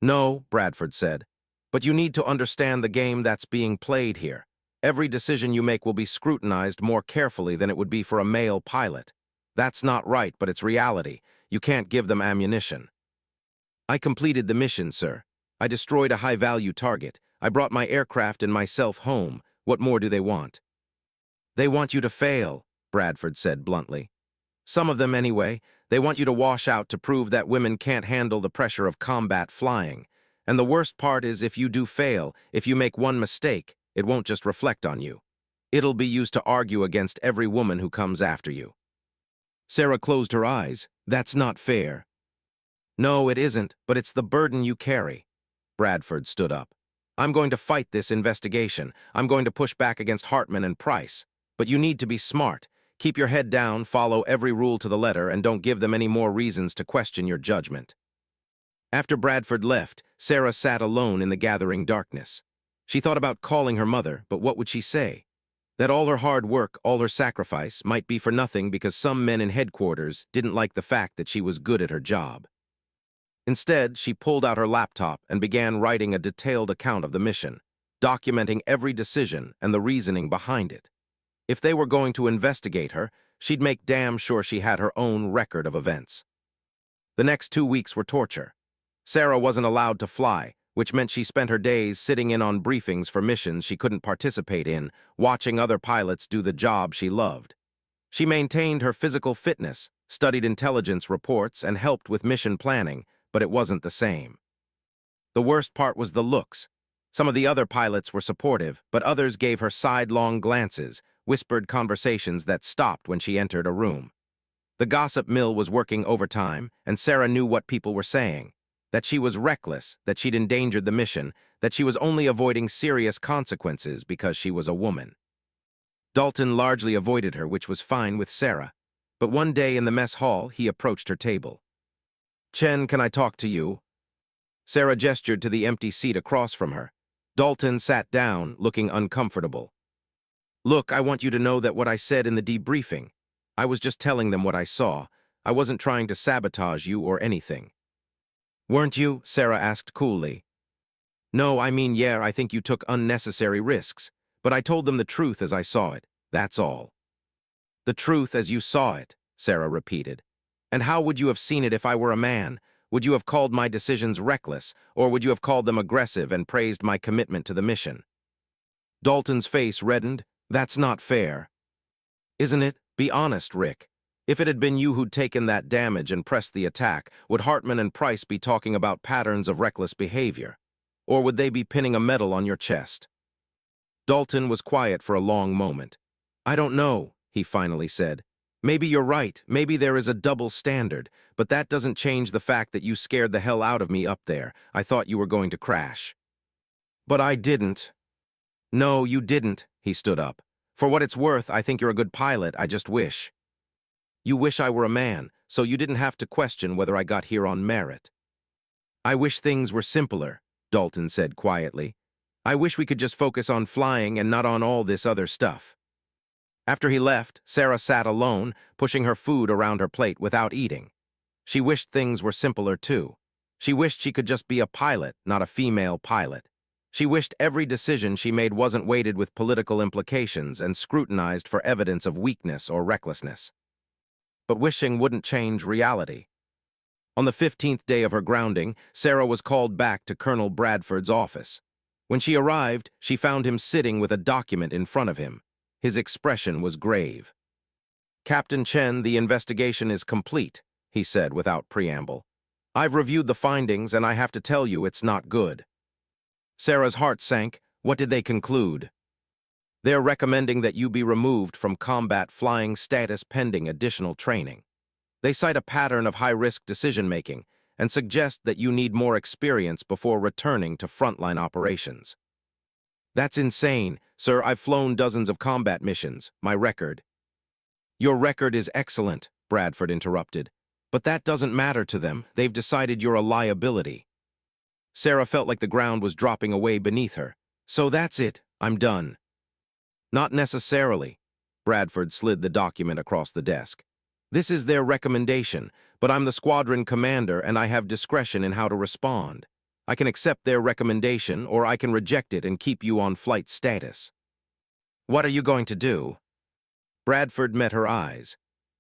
No, Bradford said, but you need to understand the game that's being played here. Every decision you make will be scrutinized more carefully than it would be for a male pilot. That's not right, but it's reality. You can't give them ammunition. I completed the mission, sir. I destroyed a high-value target. I brought my aircraft and myself home. What more do they want? They want you to fail, Bradford said bluntly. Some of them, anyway. They want you to wash out to prove that women can't handle the pressure of combat flying. And the worst part is if you do fail, if you make one mistake, it won't just reflect on you. It'll be used to argue against every woman who comes after you. Sarah closed her eyes. That's not fair. No, it isn't, but it's the burden you carry. Bradford stood up. I'm going to fight this investigation. I'm going to push back against Hartman and Price. But you need to be smart. Keep your head down, follow every rule to the letter, and don't give them any more reasons to question your judgment. After Bradford left, Sarah sat alone in the gathering darkness. She thought about calling her mother, but what would she say? That all her hard work, all her sacrifice, might be for nothing because some men in headquarters didn't like the fact that she was good at her job. Instead, she pulled out her laptop and began writing a detailed account of the mission, documenting every decision and the reasoning behind it. If they were going to investigate her, she'd make damn sure she had her own record of events. The next 2 weeks were torture. Sarah wasn't allowed to fly, which meant she spent her days sitting in on briefings for missions she couldn't participate in, watching other pilots do the job she loved. She maintained her physical fitness, studied intelligence reports, and helped with mission planning, but it wasn't the same. The worst part was the looks. Some of the other pilots were supportive, but others gave her sidelong glances, whispered conversations that stopped when she entered a room. The gossip mill was working overtime, and Sarah knew what people were saying. That she was reckless, that she'd endangered the mission, that she was only avoiding serious consequences because she was a woman. Dalton largely avoided her, which was fine with Sarah. But one day in the mess hall, he approached her table. "Chen, can I talk to you?" Sarah gestured to the empty seat across from her. Dalton sat down, looking uncomfortable. "Look, I want you to know that what I said in the debriefing, I was just telling them what I saw. I wasn't trying to sabotage you or anything." "Weren't you?" Sarah asked coolly. "No, I mean, yeah, I think you took unnecessary risks. But I told them the truth as I saw it. That's all." "The truth as you saw it," Sarah repeated. "And how would you have seen it if I were a man? Would you have called my decisions reckless, or would you have called them aggressive and praised my commitment to the mission?" Dalton's face reddened. "That's not fair." "Isn't it? Be honest, Rick. If it had been you who'd taken that damage and pressed the attack, would Hartman and Price be talking about patterns of reckless behavior? Or would they be pinning a medal on your chest?" Dalton was quiet for a long moment. "I don't know," he finally said. "Maybe you're right. Maybe there is a double standard, but that doesn't change the fact that you scared the hell out of me up there. I thought you were going to crash." "But I didn't." "No, you didn't," he stood up. "For what it's worth, I think you're a good pilot. I just wish. You wish I were a man, so you didn't have to question whether I got here on merit." "I wish things were simpler," Dalton said quietly. "I wish we could just focus on flying and not on all this other stuff." After he left, Sarah sat alone, pushing her food around her plate without eating. She wished things were simpler too. She wished she could just be a pilot, not a female pilot. She wished every decision she made wasn't weighted with political implications and scrutinized for evidence of weakness or recklessness. But wishing wouldn't change reality. On the 15th day of her grounding, Sarah was called back to Colonel Bradford's office. When she arrived, she found him sitting with a document in front of him. His expression was grave. "Captain Chen, the investigation is complete," he said without preamble. "I've reviewed the findings, and I have to tell you it's not good." Sarah's heart sank. What did they conclude? "They're recommending that you be removed from combat flying status pending additional training. They cite a pattern of high-risk decision-making and suggest that you need more experience before returning to frontline operations." "That's insane, sir. I've flown dozens of combat missions. My record—" "Your record is excellent," Bradford interrupted. "But that doesn't matter to them. They've decided you're a liability." Sarah felt like the ground was dropping away beneath her. "So that's it. I'm done." "Not necessarily." Bradford slid the document across the desk. "This is their recommendation, but I'm the squadron commander and I have discretion in how to respond. I can accept their recommendation or I can reject it and keep you on flight status." What are you going to do? Bradford met her eyes.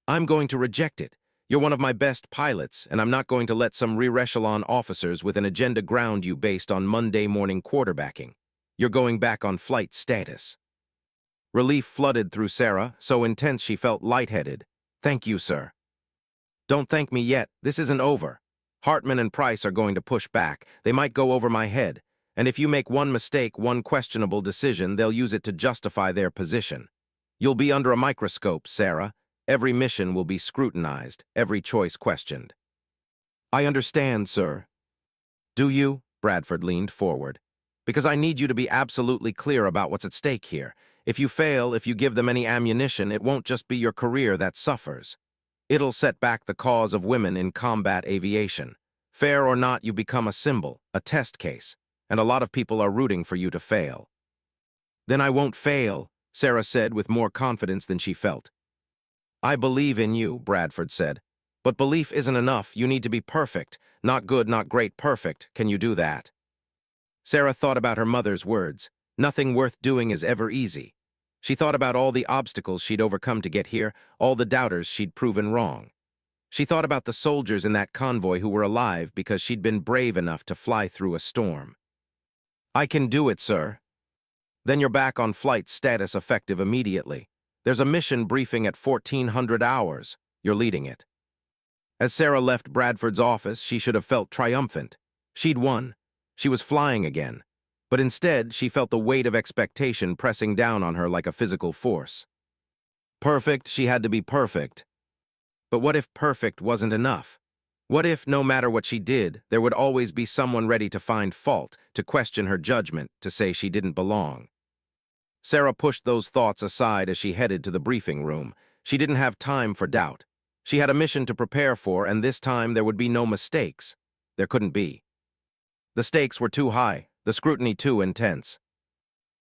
I'm going to reject it. You're one of my best pilots, and I'm not going to let some rear-echelon officers with an agenda ground you based on Monday morning quarterbacking. You're going back on flight status. Relief flooded through Sarah, so intense she felt lightheaded. Thank you, sir. Don't thank me yet. This isn't over. Hartman and Price are going to push back. They might go over my head. And if you make one mistake, one questionable decision, they'll use it to justify their position. You'll be under a microscope, Sarah. Every mission will be scrutinized, every choice questioned. I understand, sir. Do you? Bradford leaned forward. Because I need you to be absolutely clear about what's at stake here. If you fail, if you give them any ammunition, it won't just be your career that suffers. It'll set back the cause of women in combat aviation. Fair or not, you become a symbol, a test case, and a lot of people are rooting for you to fail. Then I won't fail, Sarah said with more confidence than she felt. I believe in you, Bradford said. But belief isn't enough. You need to be perfect. Not good, not great, perfect. Can you do that? Sarah thought about her mother's words. Nothing worth doing is ever easy. She thought about all the obstacles she'd overcome to get here, all the doubters she'd proven wrong. She thought about the soldiers in that convoy who were alive because she'd been brave enough to fly through a storm. I can do it, sir. Then you're back on flight status effective immediately. There's a mission briefing at 1400 hours. You're leading it. As Sarah left Bradford's office, she should have felt triumphant. She'd won. She was flying again. But instead, she felt the weight of expectation pressing down on her like a physical force. Perfect, she had to be perfect. But what if perfect wasn't enough? What if, no matter what she did, there would always be someone ready to find fault, to question her judgment, to say she didn't belong? Sarah pushed those thoughts aside as she headed to the briefing room. She didn't have time for doubt. She had a mission to prepare for, and this time there would be no mistakes. There couldn't be. The stakes were too high, the scrutiny too intense.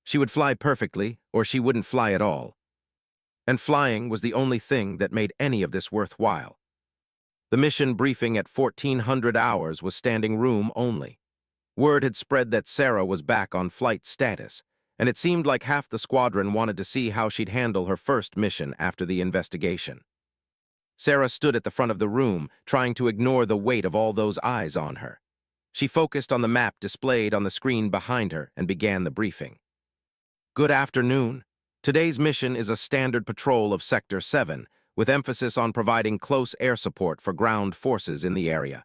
She would fly perfectly, or she wouldn't fly at all. And flying was the only thing that made any of this worthwhile. The mission briefing at 1400 hours was standing room only. Word had spread that Sarah was back on flight status, and it seemed like half the squadron wanted to see how she'd handle her first mission after the investigation. Sarah stood at the front of the room, trying to ignore the weight of all those eyes on her. She focused on the map displayed on the screen behind her and began the briefing. Good afternoon. Today's mission is a standard patrol of Sector 7, with emphasis on providing close air support for ground forces in the area.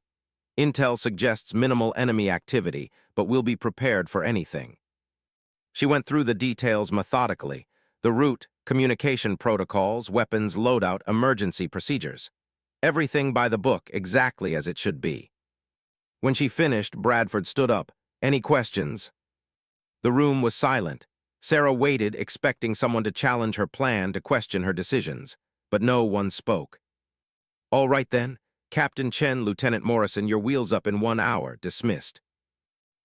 Intel suggests minimal enemy activity, but we'll be prepared for anything. She went through the details methodically: the route, communication protocols, weapons loadout, emergency procedures. Everything by the book, exactly as it should be. When she finished, Bradford stood up. Any questions? The room was silent. Sarah waited, expecting someone to challenge her plan, to question her decisions, but no one spoke. All right then, Captain Chen, Lieutenant Morrison, your wheels up in 1 hour, dismissed.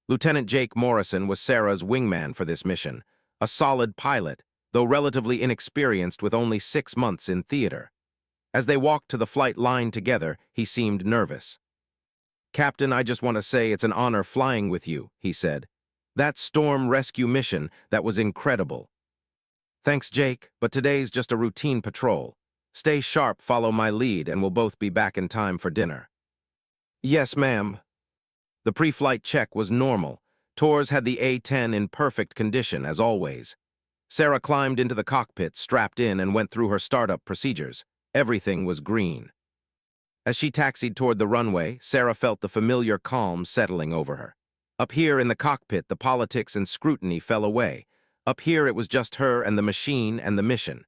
Lieutenant Jake Morrison was Sarah's wingman for this mission, a solid pilot, though relatively inexperienced with only 6 months in theater. As they walked to the flight line together, he seemed nervous. Captain, I just want to say it's an honor flying with you, he said. That storm rescue mission, that was incredible. Thanks, Jake, but today's just a routine patrol. Stay sharp, follow my lead, and we'll both be back in time for dinner. Yes, ma'am. The pre-flight check was normal. Tours had the A-10 in perfect condition, as always. Sarah climbed into the cockpit, strapped in, and went through her startup procedures. Everything was green. As she taxied toward the runway, Sarah felt the familiar calm settling over her. Up here in the cockpit, the politics and scrutiny fell away. Up here, it was just her and the machine and the mission.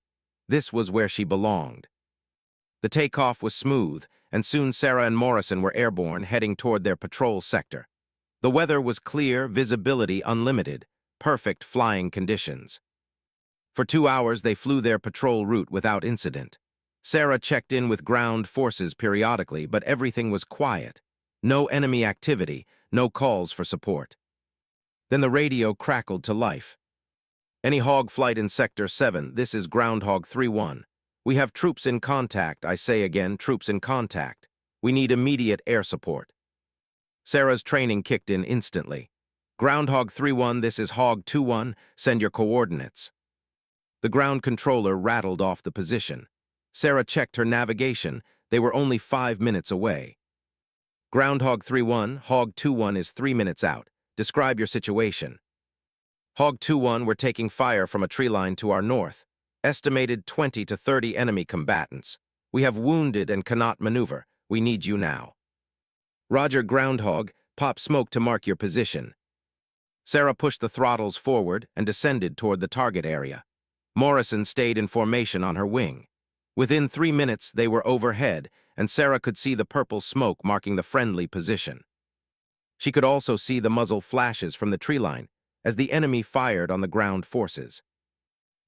This was where she belonged. The takeoff was smooth, and soon Sarah and Morrison were airborne, heading toward their patrol sector. The weather was clear, visibility unlimited, perfect flying conditions. For 2 hours, they flew their patrol route without incident. Sarah checked in with ground forces periodically, but everything was quiet. No enemy activity, no calls for support. Then the radio crackled to life. Any hog flight in Sector 7, this is Groundhog 3-1. We have troops in contact, I say again, troops in contact. We need immediate air support. Sarah's training kicked in instantly. Groundhog 3-1, this is Hog 2-1, send your coordinates. The ground controller rattled off the position. Sarah checked her navigation. They were only 5 minutes away. Groundhog 3-1, Hog 2-1 is 3 minutes out. Describe your situation. Hog 2-1, we're taking fire from a tree line to our north. Estimated 20 to 30 enemy combatants. We have wounded and cannot maneuver. We need you now. Roger, Groundhog, pop smoke to mark your position. Sarah pushed the throttles forward and descended toward the target area. Morrison stayed in formation on her wing. Within 3 minutes, they were overhead, and Sarah could see the purple smoke marking the friendly position. She could also see the muzzle flashes from the tree line as the enemy fired on the ground forces.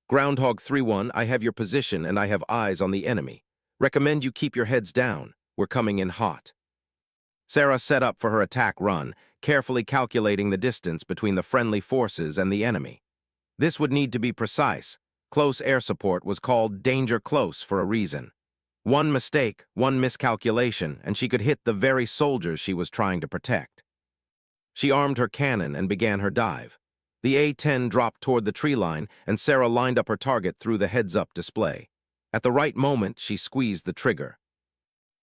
Groundhog 3-1, I have your position and I have eyes on the enemy. Recommend you keep your heads down. We're coming in hot. Sarah set up for her attack run, carefully calculating the distance between the friendly forces and the enemy. This would need to be precise. Close air support was called danger close for a reason. One mistake, one miscalculation, and she could hit the very soldiers she was trying to protect. She armed her cannon and began her dive. The A-10 dropped toward the tree line, and Sarah lined up her target through the heads-up display. At the right moment, she squeezed the trigger.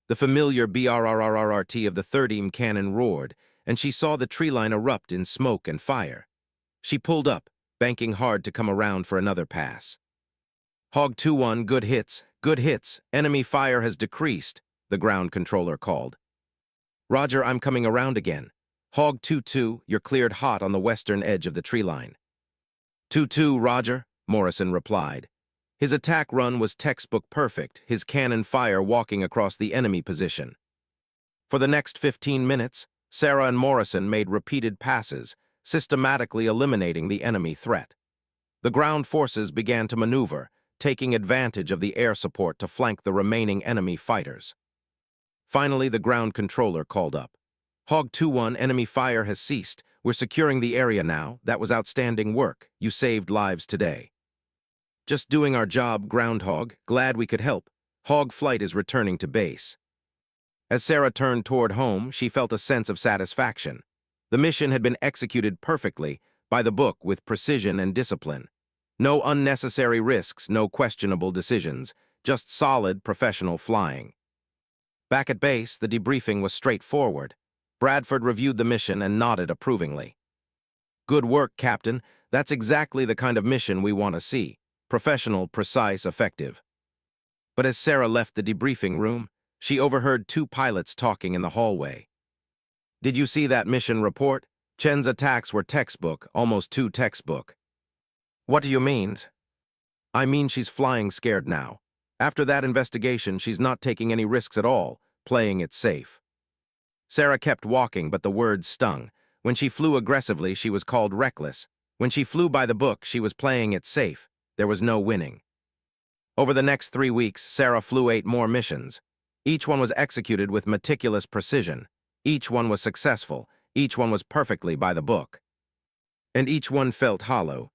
The familiar BRRRRT of the 3rd cannon roared, and she saw the tree line erupt in smoke and fire. She pulled up, banking hard to come around for another pass. Hog 2-1, good hits, enemy fire has decreased, the ground controller called. Roger, I'm coming around again. Hog 2-2, you're cleared hot on the western edge of the tree line. 2-2, Roger, Morrison replied. His attack run was textbook perfect, his cannon fire walking across the enemy position. For the next 15 minutes, Sarah and Morrison made repeated passes, systematically eliminating the enemy threat. The ground forces began to maneuver, taking advantage of the air support to flank the remaining enemy fighters. Finally, the ground controller called up. Hog 2-1, enemy fire has ceased. We're securing the area now. That was outstanding work. You saved lives today. Just doing our job, Groundhog. Glad we could help. Hog flight is returning to base. As Sarah turned toward home, she felt a sense of satisfaction. The mission had been executed perfectly, by the book with precision and discipline. No unnecessary risks, no questionable decisions, just solid professional flying. Back at base, the debriefing was straightforward. Bradford reviewed the mission and nodded approvingly. Good work, Captain. That's exactly the kind of mission we want to see. Professional, precise, effective. But as Sarah left the debriefing room, she overheard 2 pilots talking in the hallway. Did you see that mission report? Chen's attacks were textbook, almost too textbook. What do you mean? I mean she's flying scared now. After that investigation, she's not taking any risks at all, playing it safe. Sarah kept walking, but the words stung. When she flew aggressively, she was called reckless. When she flew by the book, she was playing it safe. There was no winning. Over the next 3 weeks, Sarah flew 8 more missions. Each one was executed with meticulous precision. Each one was successful. Each one was perfectly by the book. And each one felt hollow.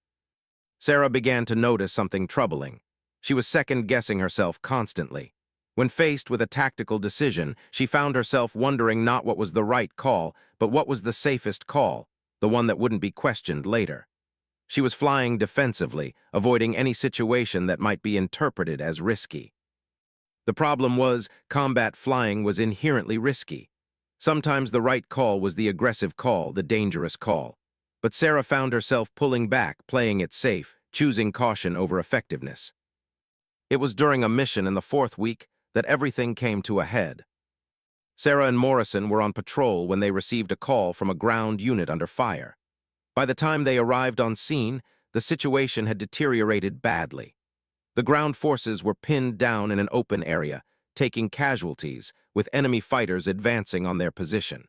Sarah began to notice something troubling. She was second-guessing herself constantly. When faced with a tactical decision, she found herself wondering not what was the right call, but what was the safest call, the one that wouldn't be questioned later. She was flying defensively, avoiding any situation that might be interpreted as risky. The problem was, combat flying was inherently risky. Sometimes the right call was the aggressive call, the dangerous call. But Sarah found herself pulling back, playing it safe, choosing caution over effectiveness. It was during a mission in the 4th week that everything came to a head. Sarah and Morrison were on patrol when they received a call from a ground unit under fire. By the time they arrived on scene, the situation had deteriorated badly. The ground forces were pinned down in an open area, taking casualties, with enemy fighters advancing on their position.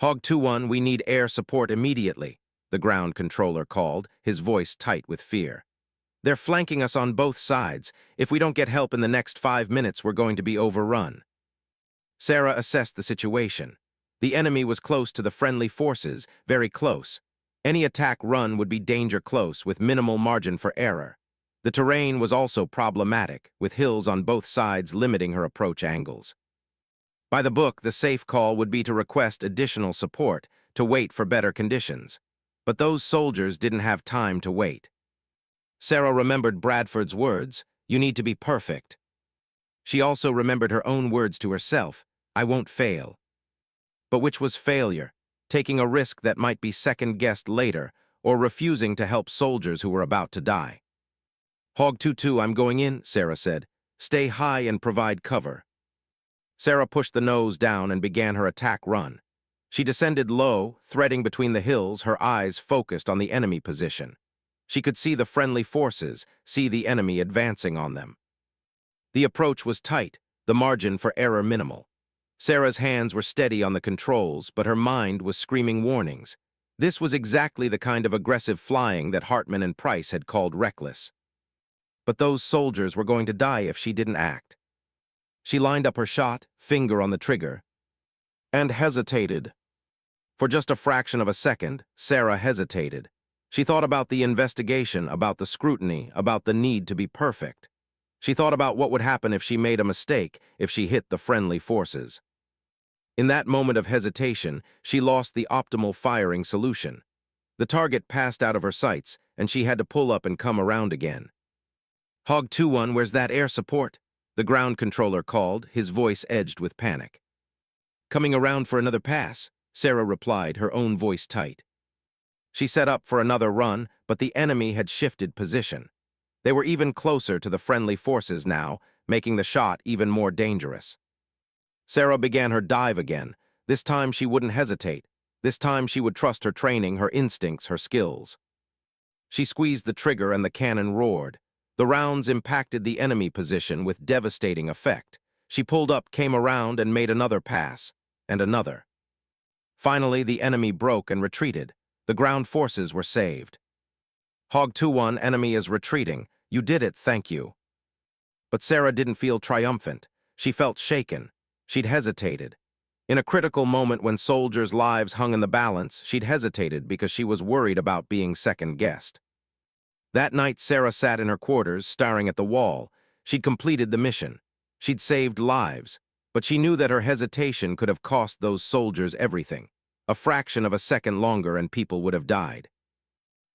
Hog 2-1, we need air support immediately, the ground controller called, his voice tight with fear. They're flanking us on both sides. If we don't get help in the next 5 minutes, we're going to be overrun. Sarah assessed the situation. The enemy was close to the friendly forces, very close. Any attack run would be danger close, with minimal margin for error. The terrain was also problematic, with hills on both sides limiting her approach angles. By the book, the safe call would be to request additional support, to wait for better conditions. But those soldiers didn't have time to wait. Sarah remembered Bradford's words, "You need to be perfect." She also remembered her own words to herself, "I won't fail." But which was failure? Taking a risk that might be second-guessed later, or refusing to help soldiers who were about to die? "Hog 2-2, I'm going in," Sarah said. "Stay high and provide cover." Sarah pushed the nose down and began her attack run. She descended low, threading between the hills, her eyes focused on the enemy position. She could see the friendly forces, see the enemy advancing on them. The approach was tight, the margin for error minimal. Sarah's hands were steady on the controls, but her mind was screaming warnings. This was exactly the kind of aggressive flying that Hartman and Price had called reckless. But those soldiers were going to die if she didn't act. She lined up her shot, finger on the trigger, and hesitated. For just a fraction of a second, Sarah hesitated. She thought about the investigation, about the scrutiny, about the need to be perfect. She thought about what would happen if she made a mistake, if she hit the friendly forces. In that moment of hesitation, she lost the optimal firing solution. The target passed out of her sights, and she had to pull up and come around again. "Hog 2-1, where's that air support?" the ground controller called, his voice edged with panic. "Coming around for another pass," Sarah replied, her own voice tight. She set up for another run, but the enemy had shifted position. They were even closer to the friendly forces now, making the shot even more dangerous. Sarah began her dive again. This time she wouldn't hesitate. This time she would trust her training, her instincts, her skills. She squeezed the trigger and the cannon roared. The rounds impacted the enemy position with devastating effect. She pulled up, came around, and made another pass, and another. Finally, the enemy broke and retreated. The ground forces were saved. "Hog 2-1, enemy is retreating. You did it, thank you." But Sarah didn't feel triumphant. She felt shaken. She'd hesitated. In a critical moment when soldiers' lives hung in the balance, she'd hesitated because she was worried about being second-guessed. That night, Sarah sat in her quarters, staring at the wall. She'd completed the mission. She'd saved lives, but she knew that her hesitation could have cost those soldiers everything. A fraction of a second longer and people would have died.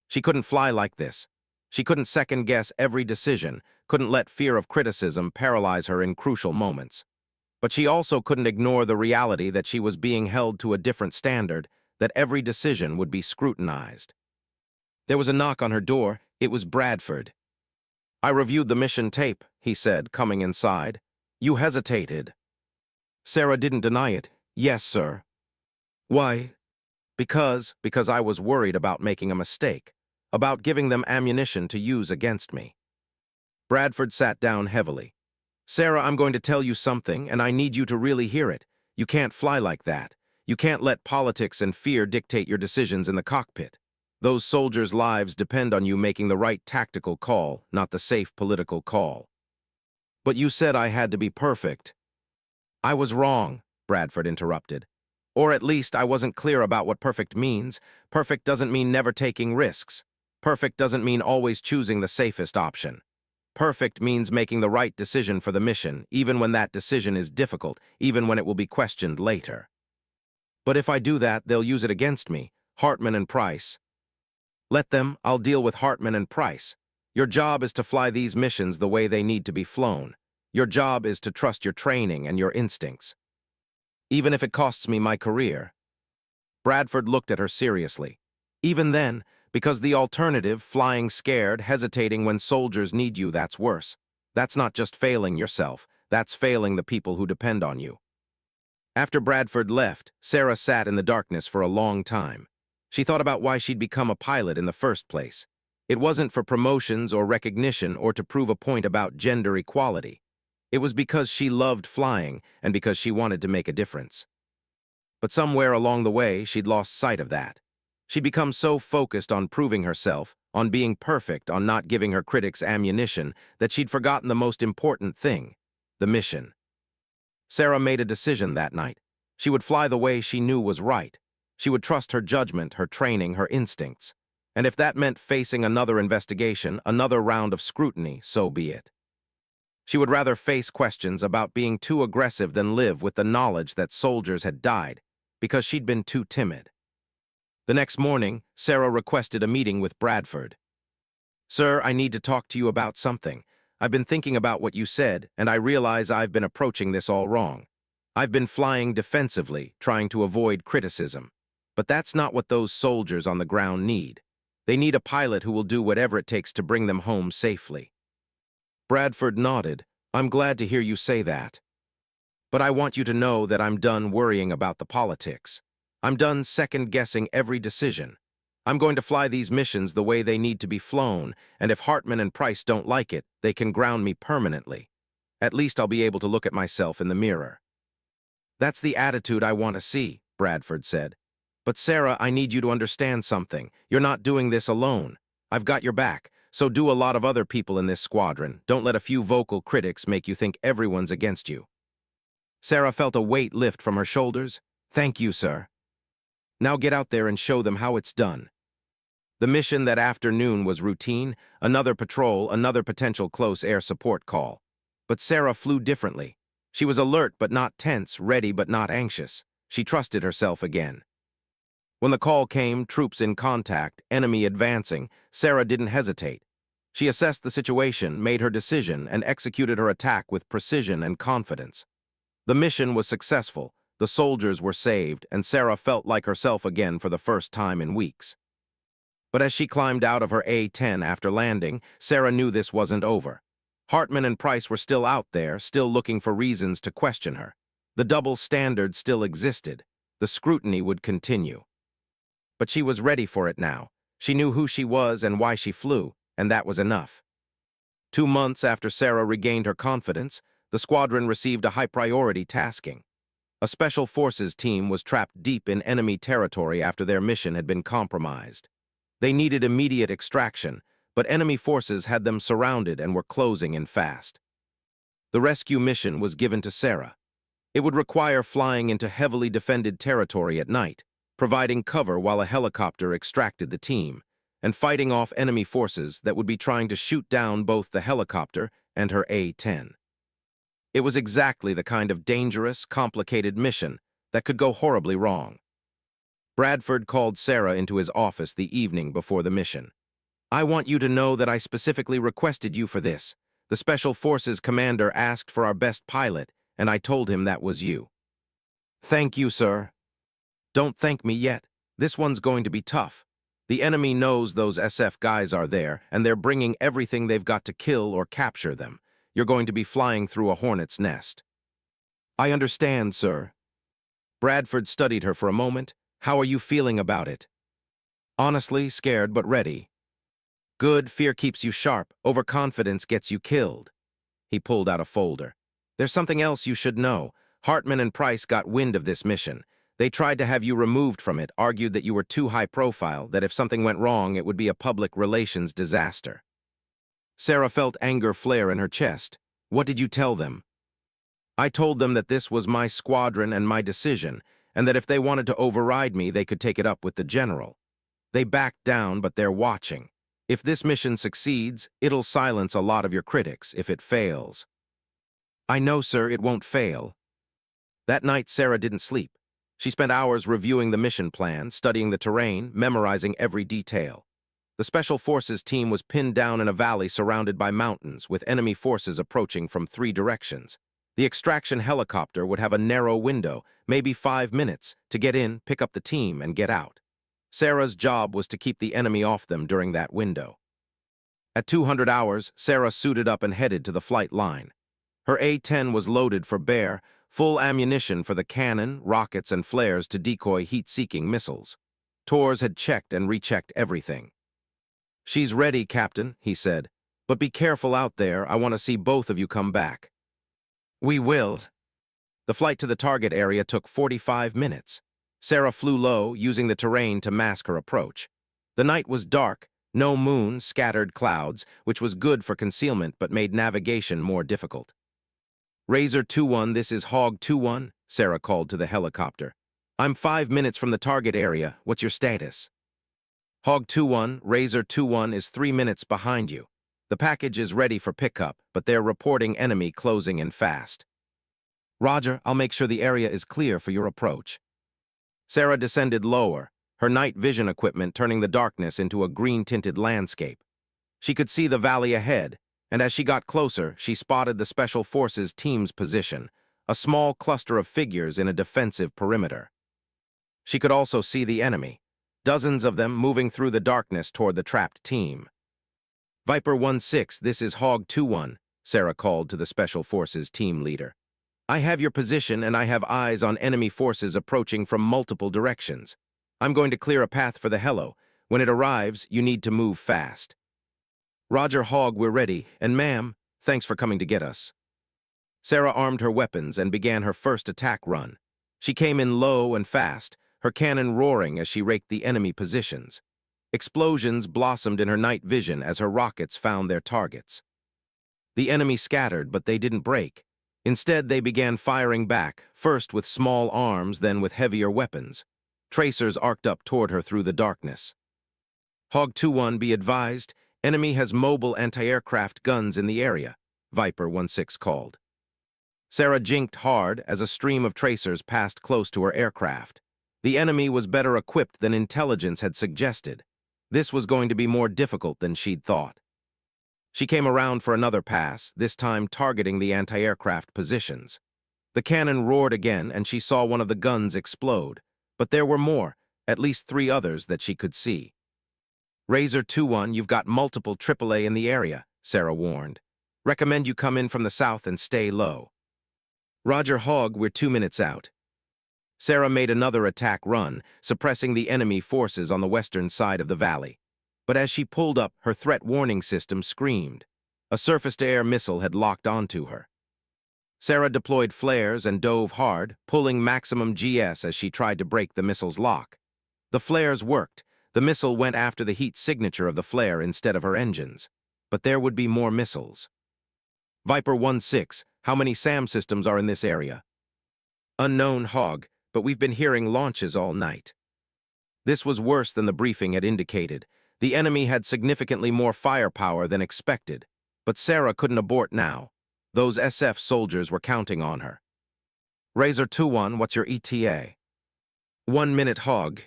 She couldn't fly like this. She couldn't second-guess every decision, couldn't let fear of criticism paralyze her in crucial moments. But she also couldn't ignore the reality that she was being held to a different standard, that every decision would be scrutinized. There was a knock on her door. It was Bradford. "I reviewed the mission tape," he said, coming inside. "You hesitated." Sarah didn't deny it. "Yes, sir." "Why?" Because I was worried about making a mistake, about giving them ammunition to use against me." Bradford sat down heavily. "Sarah, I'm going to tell you something, and I need you to really hear it. You can't fly like that. You can't let politics and fear dictate your decisions in the cockpit. Those soldiers' lives depend on you making the right tactical call, not the safe political call." "But you said I had to be perfect." "I was wrong," Bradford interrupted. "Or at least I wasn't clear about what perfect means. Perfect doesn't mean never taking risks. Perfect doesn't mean always choosing the safest option. Perfect means making the right decision for the mission, even when that decision is difficult, even when it will be questioned later." "But if I do that, they'll use it against me. Hartman and Price." "Let them. I'll deal with Hartman and Price. Your job is to fly these missions the way they need to be flown. Your job is to trust your training and your instincts. Even if it costs me my career." Bradford looked at her seriously. "Even then, because the alternative, flying scared, hesitating when soldiers need you, that's worse. That's not just failing yourself, that's failing the people who depend on you." After Bradford left, Sarah sat in the darkness for a long time. She thought about why she'd become a pilot in the first place. It wasn't for promotions or recognition or to prove a point about gender equality. It was because she loved flying and because she wanted to make a difference. But somewhere along the way, she'd lost sight of that. She'd become so focused on proving herself, on being perfect, on not giving her critics ammunition, that she'd forgotten the most important thing, the mission. Sarah made a decision that night. She would fly the way she knew was right. She would trust her judgment, her training, her instincts. And if that meant facing another investigation, another round of scrutiny, so be it. She would rather face questions about being too aggressive than live with the knowledge that soldiers had died because she'd been too timid. The next morning, Sarah requested a meeting with Bradford. Sir, I need to talk to you about something. I've been thinking about what you said, and I realize I've been approaching this all wrong. I've been flying defensively, trying to avoid criticism. But that's not what those soldiers on the ground need. They need a pilot who will do whatever it takes to bring them home safely. Bradford nodded. I'm glad to hear you say that. But I want you to know that I'm done worrying about the politics. I'm done second-guessing every decision. I'm going to fly these missions the way they need to be flown, and if Hartman and Price don't like it, they can ground me permanently. At least I'll be able to look at myself in the mirror. That's the attitude I want to see, Bradford said. But Sarah, I need you to understand something. You're not doing this alone. I've got your back, so do a lot of other people in this squadron. Don't let a few vocal critics make you think everyone's against you. Sarah felt a weight lift from her shoulders. Thank you, sir. Now get out there and show them how it's done. The mission that afternoon was routine, another patrol, another potential close air support call. But Sarah flew differently. She was alert but not tense, ready but not anxious. She trusted herself again. When the call came, troops in contact, enemy advancing, Sarah didn't hesitate. She assessed the situation, made her decision, and executed her attack with precision and confidence. The mission was successful, the soldiers were saved, and Sarah felt like herself again for the first time in weeks. But as she climbed out of her A-10 after landing, Sarah knew this wasn't over. Hartman and Price were still out there, still looking for reasons to question her. The double standard still existed. The scrutiny would continue. But she was ready for it now. She knew who she was and why she flew, and that was enough. 2 months after Sarah regained her confidence, the squadron received a high-priority tasking. A special forces team was trapped deep in enemy territory after their mission had been compromised. They needed immediate extraction, but enemy forces had them surrounded and were closing in fast. The rescue mission was given to Sarah. It would require flying into heavily defended territory at night, providing cover while a helicopter extracted the team, and fighting off enemy forces that would be trying to shoot down both the helicopter and her A-10. It was exactly the kind of dangerous, complicated mission that could go horribly wrong. Bradford called Sarah into his office the evening before the mission. I want you to know that I specifically requested you for this. The Special Forces commander asked for our best pilot, and I told him that was you. Thank you, sir. Don't thank me yet. This one's going to be tough. The enemy knows those SF guys are there, and they're bringing everything they've got to kill or capture them. You're going to be flying through a hornet's nest. I understand, sir. Bradford studied her for a moment. How are you feeling about it? Honestly, scared but ready. Good, fear keeps you sharp. Overconfidence gets you killed. He pulled out a folder. There's something else you should know. Hartman and Price got wind of this mission. They tried to have you removed from it, argued that you were too high profile, that if something went wrong, it would be a public relations disaster. Sarah felt anger flare in her chest. What did you tell them? I told them that this was my squadron and my decision, and that if they wanted to override me, they could take it up with the general. They backed down, but they're watching. If this mission succeeds, it'll silence a lot of your critics. If it fails. I know, sir, it won't fail. That night, Sarah didn't sleep. She spent hours reviewing the mission plan, studying the terrain, memorizing every detail. The Special Forces team was pinned down in a valley surrounded by mountains, with enemy forces approaching from 3 directions. The extraction helicopter would have a narrow window, maybe 5 minutes, to get in, pick up the team, and get out. Sarah's job was to keep the enemy off them during that window. At 200 hours, Sarah suited up and headed to the flight line. Her A-10 was loaded for bear, full ammunition for the cannon, rockets, and flares to decoy heat-seeking missiles. Tors had checked and rechecked everything. She's ready, Captain, he said. But be careful out there. I want to see both of you come back. We will. The flight to the target area took 45 minutes. Sarah flew low, using the terrain to mask her approach. The night was dark, no moon, scattered clouds, which was good for concealment but made navigation more difficult. Razor 2-1, this is Hog 2-1, Sarah called to the helicopter. I'm 5 minutes from the target area. What's your status? Hog 2-1, Razor 2-1 is 3 minutes behind you. The package is ready for pickup, but they're reporting enemy closing in fast. Roger, I'll make sure the area is clear for your approach. Sarah descended lower, her night vision equipment turning the darkness into a green-tinted landscape. She could see the valley ahead, and as she got closer, she spotted the Special Forces team's position, a small cluster of figures in a defensive perimeter. She could also see the enemy, dozens of them moving through the darkness toward the trapped team. Viper 1-6, this is Hog 2-1, Sarah called to the Special Forces team leader. I have your position and I have eyes on enemy forces approaching from multiple directions. I'm going to clear a path for the helo. When it arrives, you need to move fast. Roger, Hog, we're ready, and ma'am, thanks for coming to get us. Sarah armed her weapons and began her first attack run. She came in low and fast, her cannon roaring as she raked the enemy positions. Explosions blossomed in her night vision as her rockets found their targets. The enemy scattered, but they didn't break. Instead, they began firing back, first with small arms, then with heavier weapons. Tracers arced up toward her through the darkness. Hog 2-1, be advised, enemy has mobile anti-aircraft guns in the area, Viper 1-6 called. Sarah jinked hard as a stream of tracers passed close to her aircraft. The enemy was better equipped than intelligence had suggested. This was going to be more difficult than she'd thought. She came around for another pass, this time targeting the anti-aircraft positions. The cannon roared again, and she saw one of the guns explode. But there were more, at least 3 others that she could see. Razor 2-1, you've got multiple AAA in the area, Sarah warned. Recommend you come in from the south and stay low. Roger, Hog, we're 2 minutes out. Sarah made another attack run, suppressing the enemy forces on the western side of the valley. But as she pulled up, her threat warning system screamed. A surface-to-air missile had locked onto her. Sarah deployed flares and dove hard, pulling maximum GS as she tried to break the missile's lock. The flares worked. The missile went after the heat signature of the flare instead of her engines. But there would be more missiles. Viper 1-6, how many SAM systems are in this area? Unknown, Hog, but we've been hearing launches all night. This was worse than the briefing had indicated. The enemy had significantly more firepower than expected, but Sarah couldn't abort now. Those SF soldiers were counting on her. Razor 2-1, what's your ETA? 1 minute, Hog.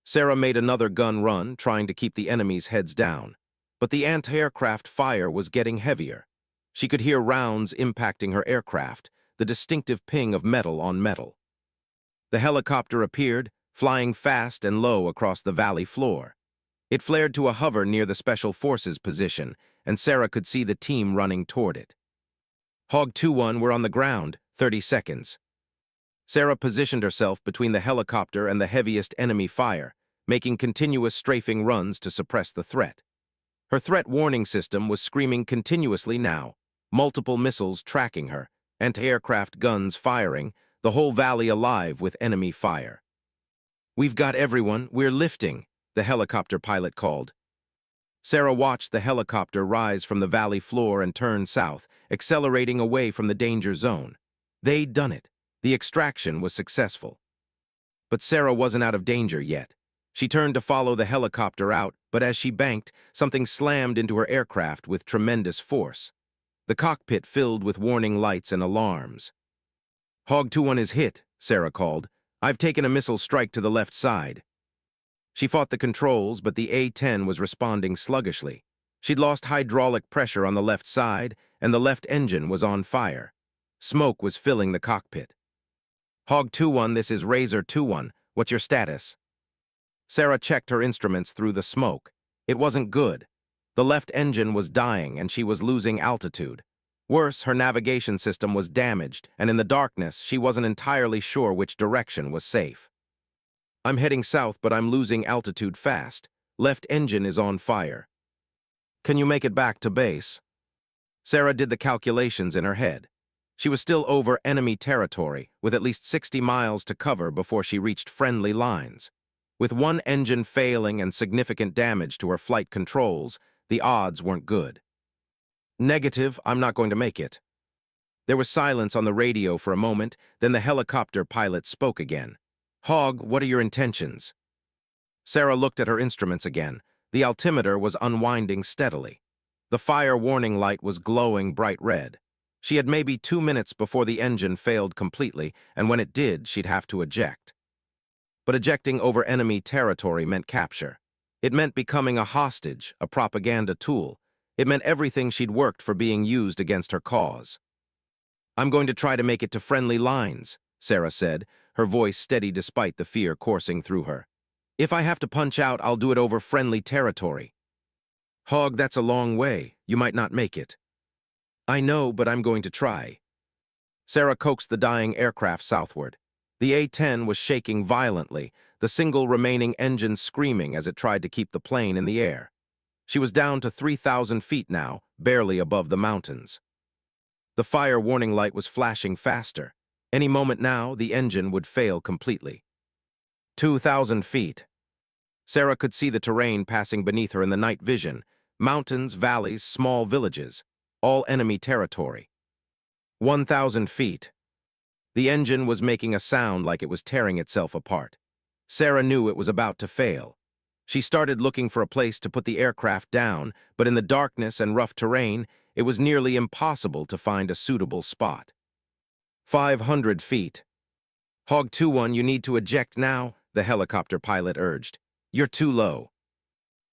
Sarah made another gun run, trying to keep the enemy's heads down. But the anti-aircraft fire was getting heavier. She could hear rounds impacting her aircraft, the distinctive ping of metal on metal. The helicopter appeared, flying fast and low across the valley floor. It flared to a hover near the Special Forces position, and Sarah could see the team running toward it. Hog 2-1, we're on the ground, 30 seconds. Sarah positioned herself between the helicopter and the heaviest enemy fire, making continuous strafing runs to suppress the threat. Her threat warning system was screaming continuously now, multiple missiles tracking her, anti-aircraft guns firing, the whole valley alive with enemy fire. We've got everyone, we're lifting, the helicopter pilot called. Sarah watched the helicopter rise from the valley floor and turn south, accelerating away from the danger zone. They'd done it. The extraction was successful. But Sarah wasn't out of danger yet. She turned to follow the helicopter out, but as she banked, something slammed into her aircraft with tremendous force. The cockpit filled with warning lights and alarms. Hog 2-1 is hit, Sarah called. I've taken a missile strike to the left side. She fought the controls, but the A-10 was responding sluggishly. She'd lost hydraulic pressure on the left side, and the left engine was on fire. Smoke was filling the cockpit. Hog 2-1, this is Razor 2-1. What's your status? Sarah checked her instruments through the smoke. It wasn't good. The left engine was dying, and she was losing altitude. Worse, her navigation system was damaged, and in the darkness, she wasn't entirely sure which direction was safe. I'm heading south, but I'm losing altitude fast. Left engine is on fire. Can you make it back to base? Sarah did the calculations in her head. She was still over enemy territory, with at least 60 miles to cover before she reached friendly lines. With one engine failing and significant damage to her flight controls, the odds weren't good. Negative, I'm not going to make it. There was silence on the radio for a moment, then the helicopter pilot spoke again. Hog, what are your intentions? Sarah looked at her instruments again. The altimeter was unwinding steadily. The fire warning light was glowing bright red. She had maybe 2 minutes before the engine failed completely, and when it did, she'd have to eject. But ejecting over enemy territory meant capture. It meant becoming a hostage, a propaganda tool. It meant everything she'd worked for being used against her cause. "I'm going to try to make it to friendly lines," Sarah said, her voice steady despite the fear coursing through her. "If I have to punch out, I'll do it over friendly territory." "Hog, that's a long way. You might not make it." "I know, but I'm going to try." Sarah coaxed the dying aircraft southward. The A-10 was shaking violently, the single remaining engine screaming as it tried to keep the plane in the air. She was down to 3,000 feet now, barely above the mountains. The fire warning light was flashing faster. Any moment now, the engine would fail completely. 2,000 feet. Sarah could see the terrain passing beneath her in the night vision. Mountains, valleys, small villages. All enemy territory. 1,000 feet. The engine was making a sound like it was tearing itself apart. Sarah knew it was about to fail. She started looking for a place to put the aircraft down, but in the darkness and rough terrain, it was nearly impossible to find a suitable spot. 500 feet. "Hog 2-1, you need to eject now," the helicopter pilot urged. "You're too low."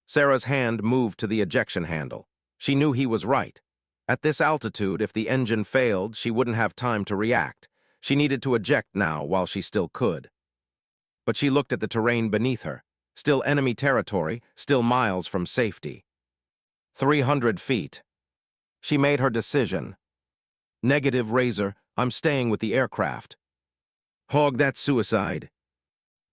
Sarah's hand moved to the ejection handle. She knew he was right. At this altitude, if the engine failed, she wouldn't have time to react. She needed to eject now while she still could. But she looked at the terrain beneath her. Still enemy territory, still miles from safety. 300 feet. She made her decision. "Negative, Razor. I'm staying with the aircraft." "Hog, that's suicide."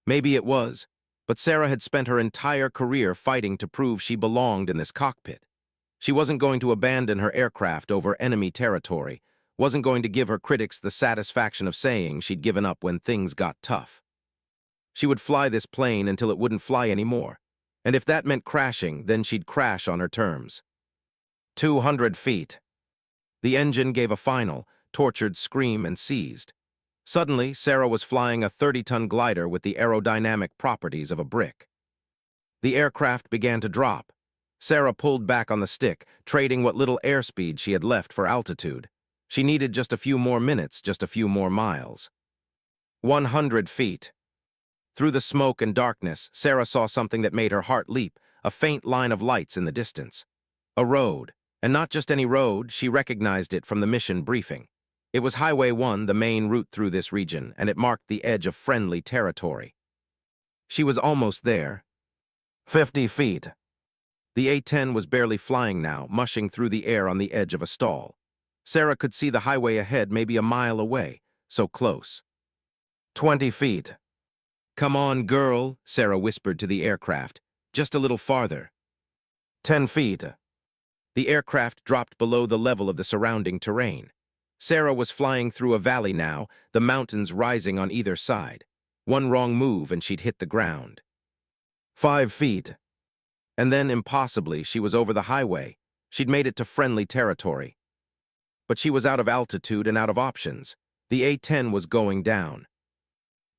Maybe it was, but Sarah had spent her entire career fighting to prove she belonged in this cockpit. She wasn't going to abandon her aircraft over enemy territory, wasn't going to give her critics the satisfaction of saying she'd given up when things got tough. She would fly this plane until it wouldn't fly anymore, and if that meant crashing, then she'd crash on her terms. 200 feet. The engine gave a final, tortured scream and seized. Suddenly, Sarah was flying a 30-ton glider with the aerodynamic properties of a brick. The aircraft began to drop. Sarah pulled back on the stick, trading what little airspeed she had left for altitude. She needed just a few more minutes, just a few more miles. 100 feet. Through the smoke and darkness, Sarah saw something that made her heart leap, a faint line of lights in the distance. A road. And not just any road, she recognized it from the mission briefing. It was Highway 1, the main route through this region, and it marked the edge of friendly territory. She was almost there. 50 feet. The A-10 was barely flying now, mushing through the air on the edge of a stall. Sarah could see the highway ahead, maybe a mile away, so close. 20 feet. "Come on, girl," Sarah whispered to the aircraft. "Just a little farther." 10 feet. The aircraft dropped below the level of the surrounding terrain. Sarah was flying through a valley now, the mountains rising on either side. One wrong move and she'd hit the ground. 5 feet. And then, impossibly, she was over the highway. She'd made it to friendly territory. But she was out of altitude and out of options. The A-10 was going down.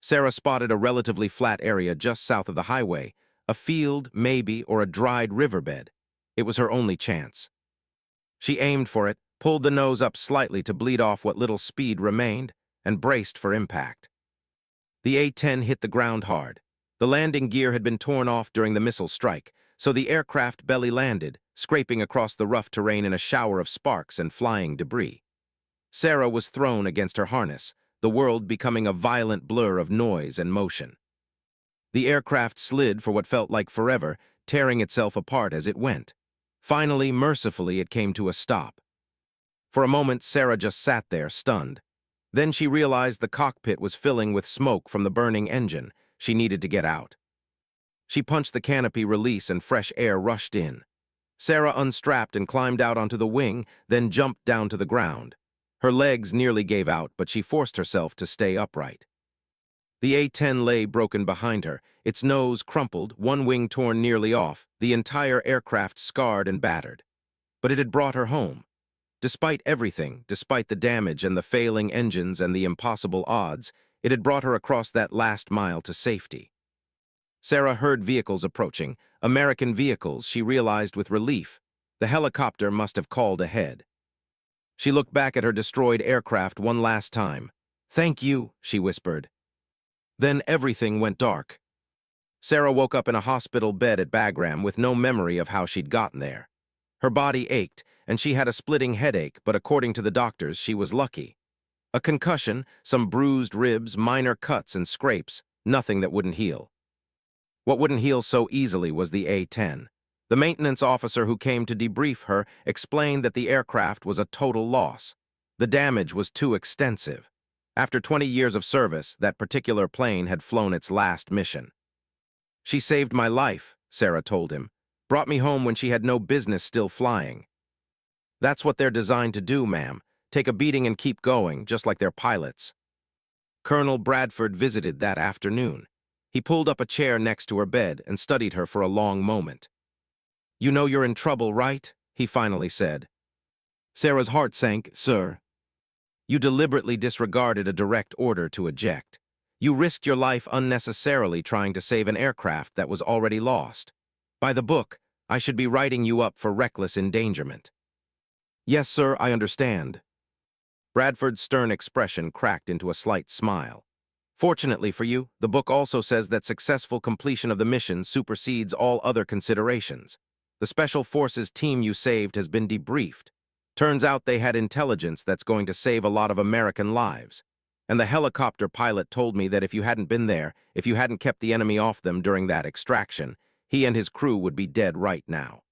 Sarah spotted a relatively flat area just south of the highway, a field, maybe, or a dried riverbed. It was her only chance. She aimed for it, pulled the nose up slightly to bleed off what little speed remained, and braced for impact. The A-10 hit the ground hard. The landing gear had been torn off during the missile strike, so the aircraft belly landed, scraping across the rough terrain in a shower of sparks and flying debris. Sarah was thrown against her harness, the world becoming a violent blur of noise and motion. The aircraft slid for what felt like forever, tearing itself apart as it went. Finally, mercifully, it came to a stop. For a moment, Sarah just sat there, stunned. Then she realized the cockpit was filling with smoke from the burning engine. She needed to get out. She punched the canopy release and fresh air rushed in. Sarah unstrapped and climbed out onto the wing, then jumped down to the ground. Her legs nearly gave out, but she forced herself to stay upright. The A-10 lay broken behind her, its nose crumpled, one wing torn nearly off, the entire aircraft scarred and battered. But it had brought her home. Despite everything, despite the damage and the failing engines and the impossible odds, it had brought her across that last mile to safety. Sarah heard vehicles approaching, American vehicles, she realized with relief. The helicopter must have called ahead. She looked back at her destroyed aircraft one last time. "Thank you," she whispered. Then everything went dark. Sarah woke up in a hospital bed at Bagram with no memory of how she'd gotten there. Her body ached, and she had a splitting headache, but according to the doctors, she was lucky. A concussion, some bruised ribs, minor cuts and scrapes, nothing that wouldn't heal. What wouldn't heal so easily was the A-10. The maintenance officer who came to debrief her explained that the aircraft was a total loss. The damage was too extensive. After 20 years of service, that particular plane had flown its last mission. "She saved my life," Sarah told him. "Brought me home when she had no business still flying." "That's what they're designed to do, ma'am. Take a beating and keep going, just like their pilots." Colonel Bradford visited that afternoon. He pulled up a chair next to her bed and studied her for a long moment. "You know you're in trouble, right?" he finally said. Sarah's heart sank. "Sir." "You deliberately disregarded a direct order to eject. You risked your life unnecessarily trying to save an aircraft that was already lost. By the book, I should be writing you up for reckless endangerment." "Yes, sir, I understand." Bradford's stern expression cracked into a slight smile. "Fortunately for you, the book also says that successful completion of the mission supersedes all other considerations. The Special Forces team you saved has been debriefed. Turns out they had intelligence that's going to save a lot of American lives. And the helicopter pilot told me that if you hadn't been there, if you hadn't kept the enemy off them during that extraction, he and his crew would be dead right now."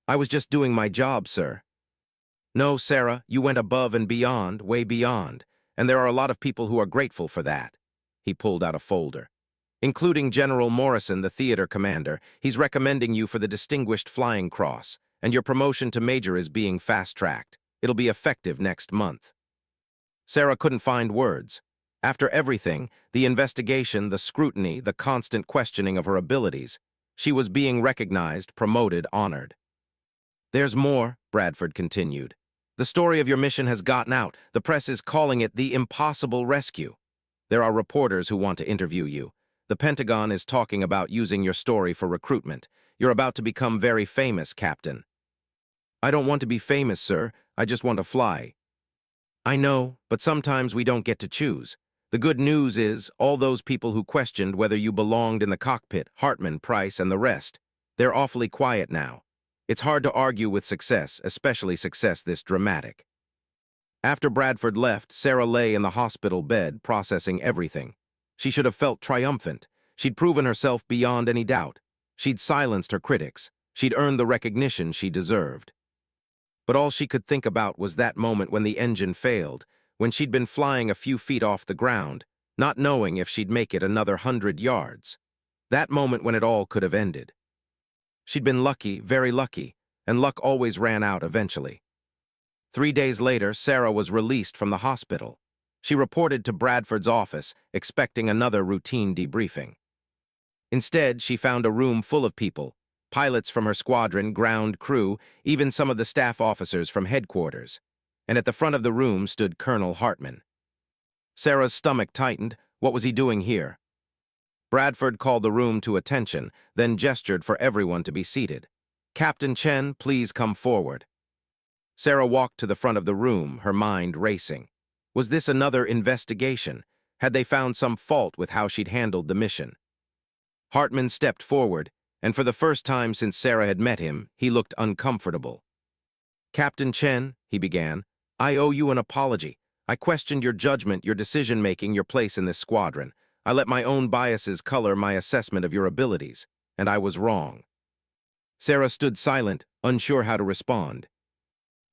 "I was just doing my job, sir." "No, Sarah, you went above and beyond, way beyond, and there are a lot of people who are grateful for that." He pulled out a folder. "Including General Morrison, the theater commander. He's recommending you for the Distinguished Flying Cross, and your promotion to major is being fast-tracked. It'll be effective next month." Sarah couldn't find words. After everything, the investigation, the scrutiny, the constant questioning of her abilities, she was being recognized, promoted, honored. "There's more," Bradford continued. "The story of your mission has gotten out. The press is calling it the impossible rescue. There are reporters who want to interview you. The Pentagon is talking about using your story for recruitment. You're about to become very famous, Captain." "I don't want to be famous, sir. I just want to fly." "I know, but sometimes we don't get to choose. The good news is, all those people who questioned whether you belonged in the cockpit, Hartman, Price, and the rest, they're awfully quiet now. It's hard to argue with success, especially success this dramatic." After Bradford left, Sarah lay in the hospital bed, processing everything. She should have felt triumphant. She'd proven herself beyond any doubt. She'd silenced her critics. She'd earned the recognition she deserved. But all she could think about was that moment when the engine failed, when she'd been flying a few feet off the ground, not knowing if she'd make it another 100 yards. That moment when it all could have ended. She'd been lucky, very lucky, and luck always ran out eventually. 3 days later, Sarah was released from the hospital. She reported to Bradford's office, expecting another routine debriefing. Instead, she found a room full of people, pilots from her squadron, ground crew, even some of the staff officers from headquarters. And at the front of the room stood Colonel Hartman. Sarah's stomach tightened. What was he doing here? Bradford called the room to attention, then gestured for everyone to be seated. "Captain Chen, please come forward." Sarah walked to the front of the room, her mind racing. Was this another investigation? Had they found some fault with how she'd handled the mission? Hartman stepped forward, and for the first time since Sarah had met him, he looked uncomfortable. "Captain Chen," he began, "I owe you an apology. I questioned your judgment, your decision-making, your place in this squadron. I let my own biases color my assessment of your abilities, and I was wrong." Sarah stood silent, unsure how to respond.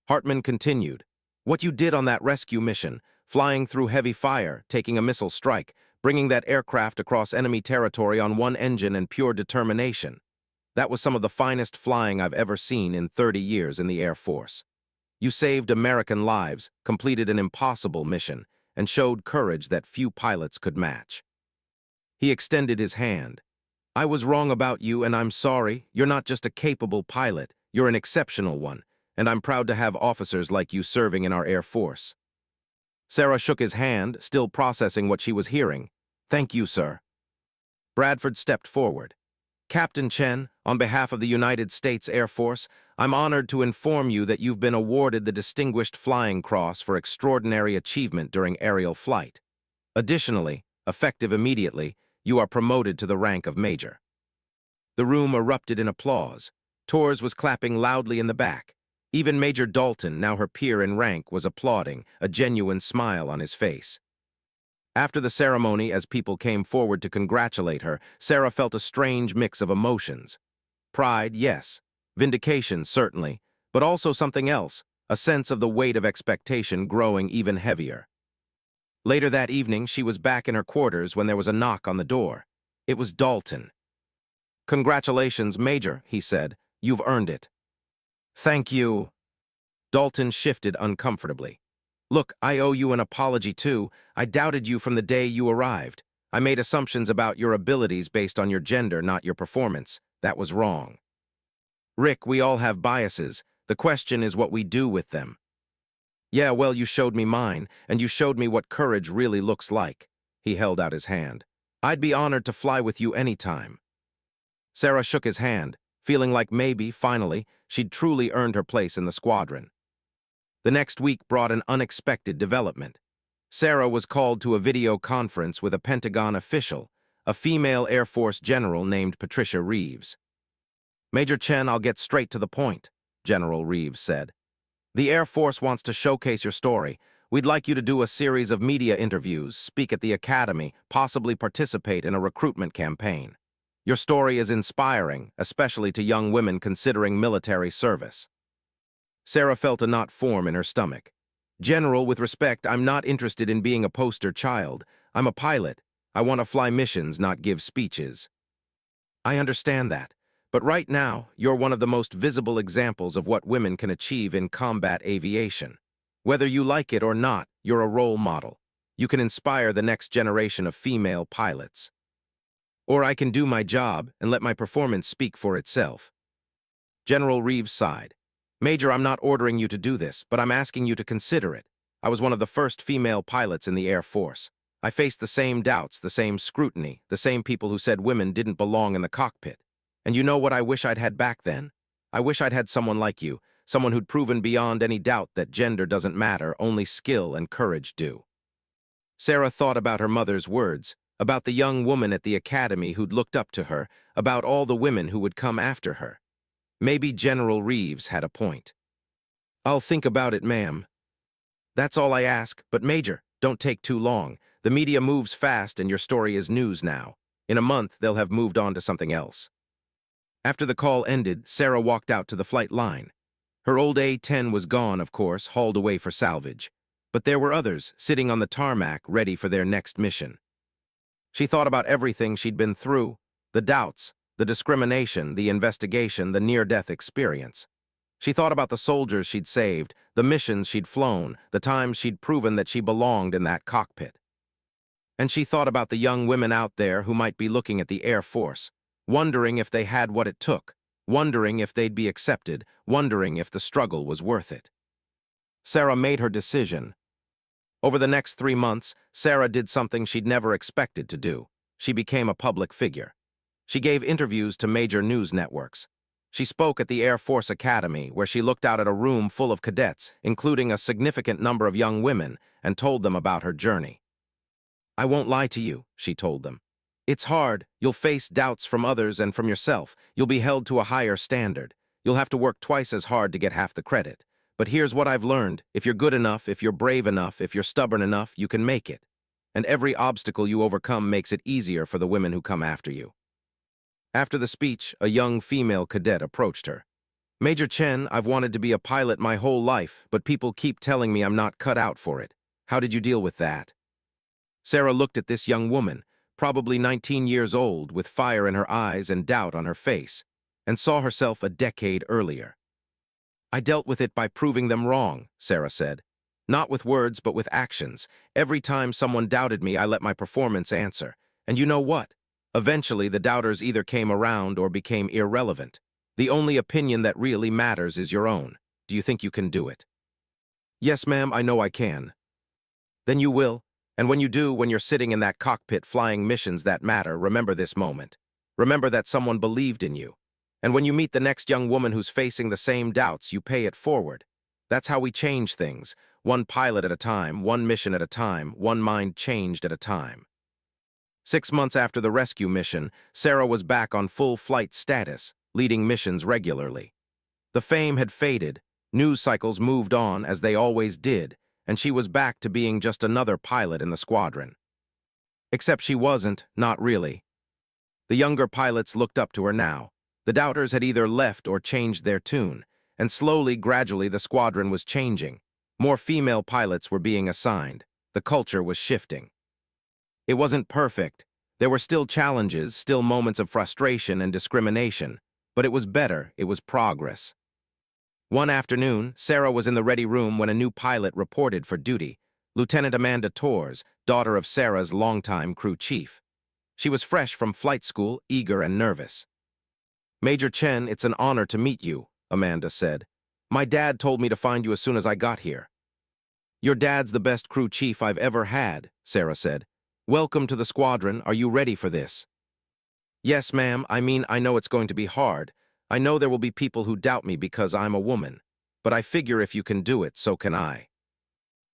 Hartman continued, "What you did on that rescue mission, flying through heavy fire, taking a missile strike, bringing that aircraft across enemy territory on one engine and pure determination. That was some of the finest flying I've ever seen in 30 years in the Air Force. You saved American lives, completed an impossible mission, and showed courage that few pilots could match." He extended his hand. "I was wrong about you, and I'm sorry. You're not just a capable pilot, you're an exceptional one, and I'm proud to have officers like you serving in our Air Force." Sarah shook his hand, still processing what she was hearing. "Thank you, sir." Bradford stepped forward. "Captain Chen, on behalf of the United States Air Force, I'm honored to inform you that you've been awarded the Distinguished Flying Cross for extraordinary achievement during aerial flight. Additionally, effective immediately, You are promoted to the rank of major." The room erupted in applause. Torres was clapping loudly in the back. Even Major Dalton, now her peer in rank, was applauding, a genuine smile on his face. After the ceremony, as people came forward to congratulate her, Sarah felt a strange mix of emotions. Pride, yes. Vindication, certainly. But also something else, a sense of the weight of expectation growing even heavier. Later that evening, she was back in her quarters when there was a knock on the door. It was Dalton. "Congratulations, Major," he said. "You've earned it." "Thank you." Dalton shifted uncomfortably. "Look, I owe you an apology too. I doubted you from the day you arrived. I made assumptions about your abilities based on your gender, not your performance. That was wrong." "Rick, we all have biases. The question is what we do with them." "Yeah, well, you showed me mine, and you showed me what courage really looks like." He held out his hand. "I'd be honored to fly with you anytime." Sarah shook his hand, feeling like maybe, finally, she'd truly earned her place in the squadron. The next week brought an unexpected development. Sarah was called to a video conference with a Pentagon official, a female Air Force general named Patricia Reeves. "Major Chen, I'll get straight to the point," General Reeves said. "The Air Force wants to showcase your story. We'd like you to do a series of media interviews, speak at the academy, possibly participate in a recruitment campaign. Your story is inspiring, especially to young women considering military service." Sarah felt a knot form in her stomach. "General, with respect, I'm not interested in being a poster child. I'm a pilot. I want to fly missions, not give speeches." "I understand that. But right now, you're one of the most visible examples of what women can achieve in combat aviation. Whether you like it or not, you're a role model. You can inspire the next generation of female pilots. Or I can do my job and let my performance speak for itself." General Reeves sighed. "Major, I'm not ordering you to do this, but I'm asking you to consider it. I was one of the first female pilots in the Air Force. I faced the same doubts, the same scrutiny, the same people who said women didn't belong in the cockpit. And you know what I wish I'd had back then? I wish I'd had someone like you, someone who'd proven beyond any doubt that gender doesn't matter, only skill and courage do." Sarah thought about her mother's words, about the young woman at the academy who'd looked up to her, about all the women who would come after her. Maybe General Reeves had a point. "I'll think about it, ma'am. That's all I ask, but Major, don't take too long. The media moves fast and your story is news now. In a month, they'll have moved on to something else." After the call ended, Sarah walked out to the flight line. Her old A-10 was gone, of course, hauled away for salvage. But there were others, sitting on the tarmac, ready for their next mission. She thought about everything she'd been through, the doubts, the discrimination, the investigation, the near-death experience. She thought about the soldiers she'd saved, the missions she'd flown, the times she'd proven that she belonged in that cockpit. And she thought about the young women out there who might be looking at the Air Force, wondering if they had what it took, wondering if they'd be accepted, wondering if the struggle was worth it. Sarah made her decision. Over the next 3 months, Sarah did something she'd never expected to do. She became a public figure. She gave interviews to major news networks. She spoke at the Air Force Academy, where she looked out at a room full of cadets, including a significant number of young women, and told them about her journey. "I won't lie to you," she told them. "It's hard. You'll face doubts from others and from yourself. You'll be held to a higher standard. You'll have to work twice as hard to get half the credit. But here's what I've learned. If you're good enough, if you're brave enough, if you're stubborn enough, you can make it. And every obstacle you overcome makes it easier for the women who come after you." After the speech, a young female cadet approached her. "Major Chen, I've wanted to be a pilot my whole life, but people keep telling me I'm not cut out for it. How did you deal with that?" Sarah looked at this young woman, probably 19 years old, with fire in her eyes and doubt on her face, and saw herself a decade earlier. "I dealt with it by proving them wrong," Sarah said. "Not with words, but with actions. Every time someone doubted me, I let my performance answer. And you know what? Eventually, the doubters either came around or became irrelevant. The only opinion that really matters is your own. Do you think you can do it?" "Yes, ma'am, I know I can." "Then you will. And when you do, when you're sitting in that cockpit flying missions that matter, remember this moment. Remember that someone believed in you. And when you meet the next young woman who's facing the same doubts, you pay it forward. That's how we change things, one pilot at a time, one mission at a time, one mind changed at a time." 6 months after the rescue mission, Sarah was back on full flight status, leading missions regularly. The fame had faded, news cycles moved on as they always did, and she was back to being just another pilot in the squadron. Except she wasn't, not really. The younger pilots looked up to her now. The doubters had either left or changed their tune, and slowly, gradually, the squadron was changing. More female pilots were being assigned. The culture was shifting. It wasn't perfect. There were still challenges, still moments of frustration and discrimination, but it was better, it was progress. One afternoon, Sarah was in the ready room when a new pilot reported for duty, Lieutenant Amanda Torres, daughter of Sarah's longtime crew chief. She was fresh from flight school, eager and nervous. "Major Chen, it's an honor to meet you," Amanda said. "My dad told me to find you as soon as I got here." "Your dad's the best crew chief I've ever had," Sarah said. "Welcome to the squadron. Are you ready for this?" "Yes, ma'am. I know it's going to be hard. I know there will be people who doubt me because I'm a woman. But I figure if you can do it, so can I."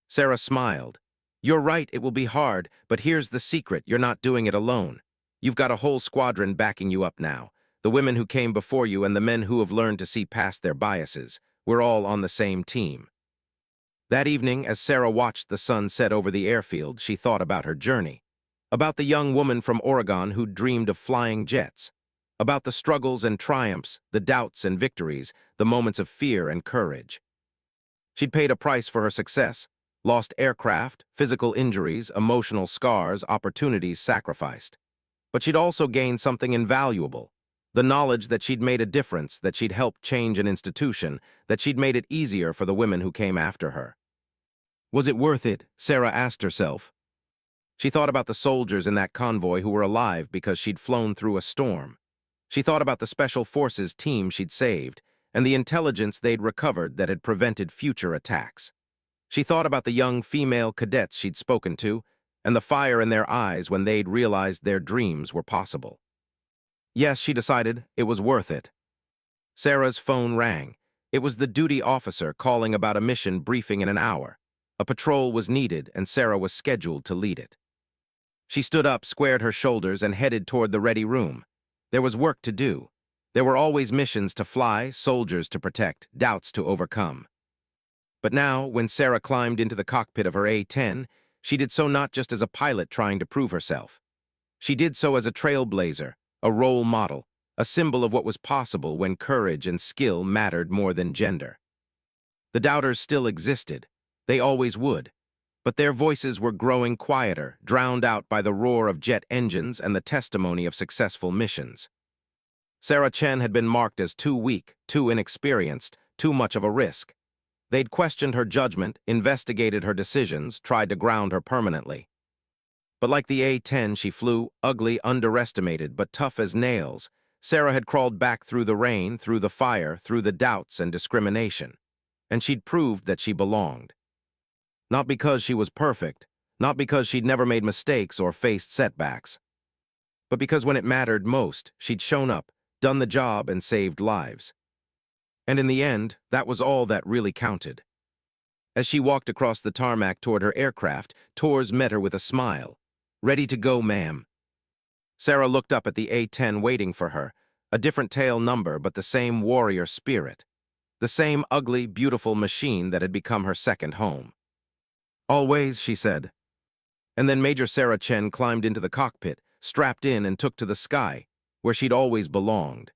Sarah smiled. "You're right, it will be hard, but here's the secret, you're not doing it alone. You've got a whole squadron backing you up now. The women who came before you and the men who have learned to see past their biases. We're all on the same team." That evening, as Sarah watched the sun set over the airfield, she thought about her journey. About the young woman from Oregon who dreamed of flying jets. About the struggles and triumphs, the doubts and victories, the moments of fear and courage. She'd paid a price for her success. Lost aircraft, physical injuries, emotional scars, opportunities sacrificed. But she'd also gained something invaluable. The knowledge that she'd made a difference, that she'd helped change an institution, that she'd made it easier for the women who came after her. Was it worth it? Sarah asked herself. She thought about the soldiers in that convoy who were alive because she'd flown through a storm. She thought about the special forces team she'd saved and the intelligence they'd recovered that had prevented future attacks. She thought about the young female cadets she'd spoken to and the fire in their eyes when they'd realized their dreams were possible. Yes, she decided, it was worth it. Sarah's phone rang. It was the duty officer calling about a mission briefing in an hour. A patrol was needed, and Sarah was scheduled to lead it. She stood up, squared her shoulders, and headed toward the ready room. There was work to do. There were always missions to fly, soldiers to protect, doubts to overcome. But now, when Sarah climbed into the cockpit of her A-10, she did so not just as a pilot trying to prove herself. She did so as a trailblazer, a role model, a symbol of what was possible when courage and skill mattered more than gender. The doubters still existed. They always would. But their voices were growing quieter, drowned out by the roar of jet engines and the testimony of successful missions. Sarah Chen had been marked as too weak, too inexperienced, too much of a risk. They'd questioned her judgment, investigated her decisions, tried to ground her permanently. But like the A-10 she flew, ugly, underestimated, but tough as nails, Sarah had crawled back through the rain, through the fire, through the doubts and discrimination. And she'd proved that she belonged. Not because she was perfect, not because she'd never made mistakes or faced setbacks, but because when it mattered most, she'd shown up, done the job, and saved lives. And in the end, that was all that really counted. As she walked across the tarmac toward her aircraft, Torres met her with a smile. "Ready to go, ma'am." Sarah looked up at the A-10 waiting for her, a different tail number but the same warrior spirit, the same ugly, beautiful machine that had become her second home. "Always," she said. And then Major Sarah Chen climbed into the cockpit, strapped in and took to the sky, where she'd always belonged.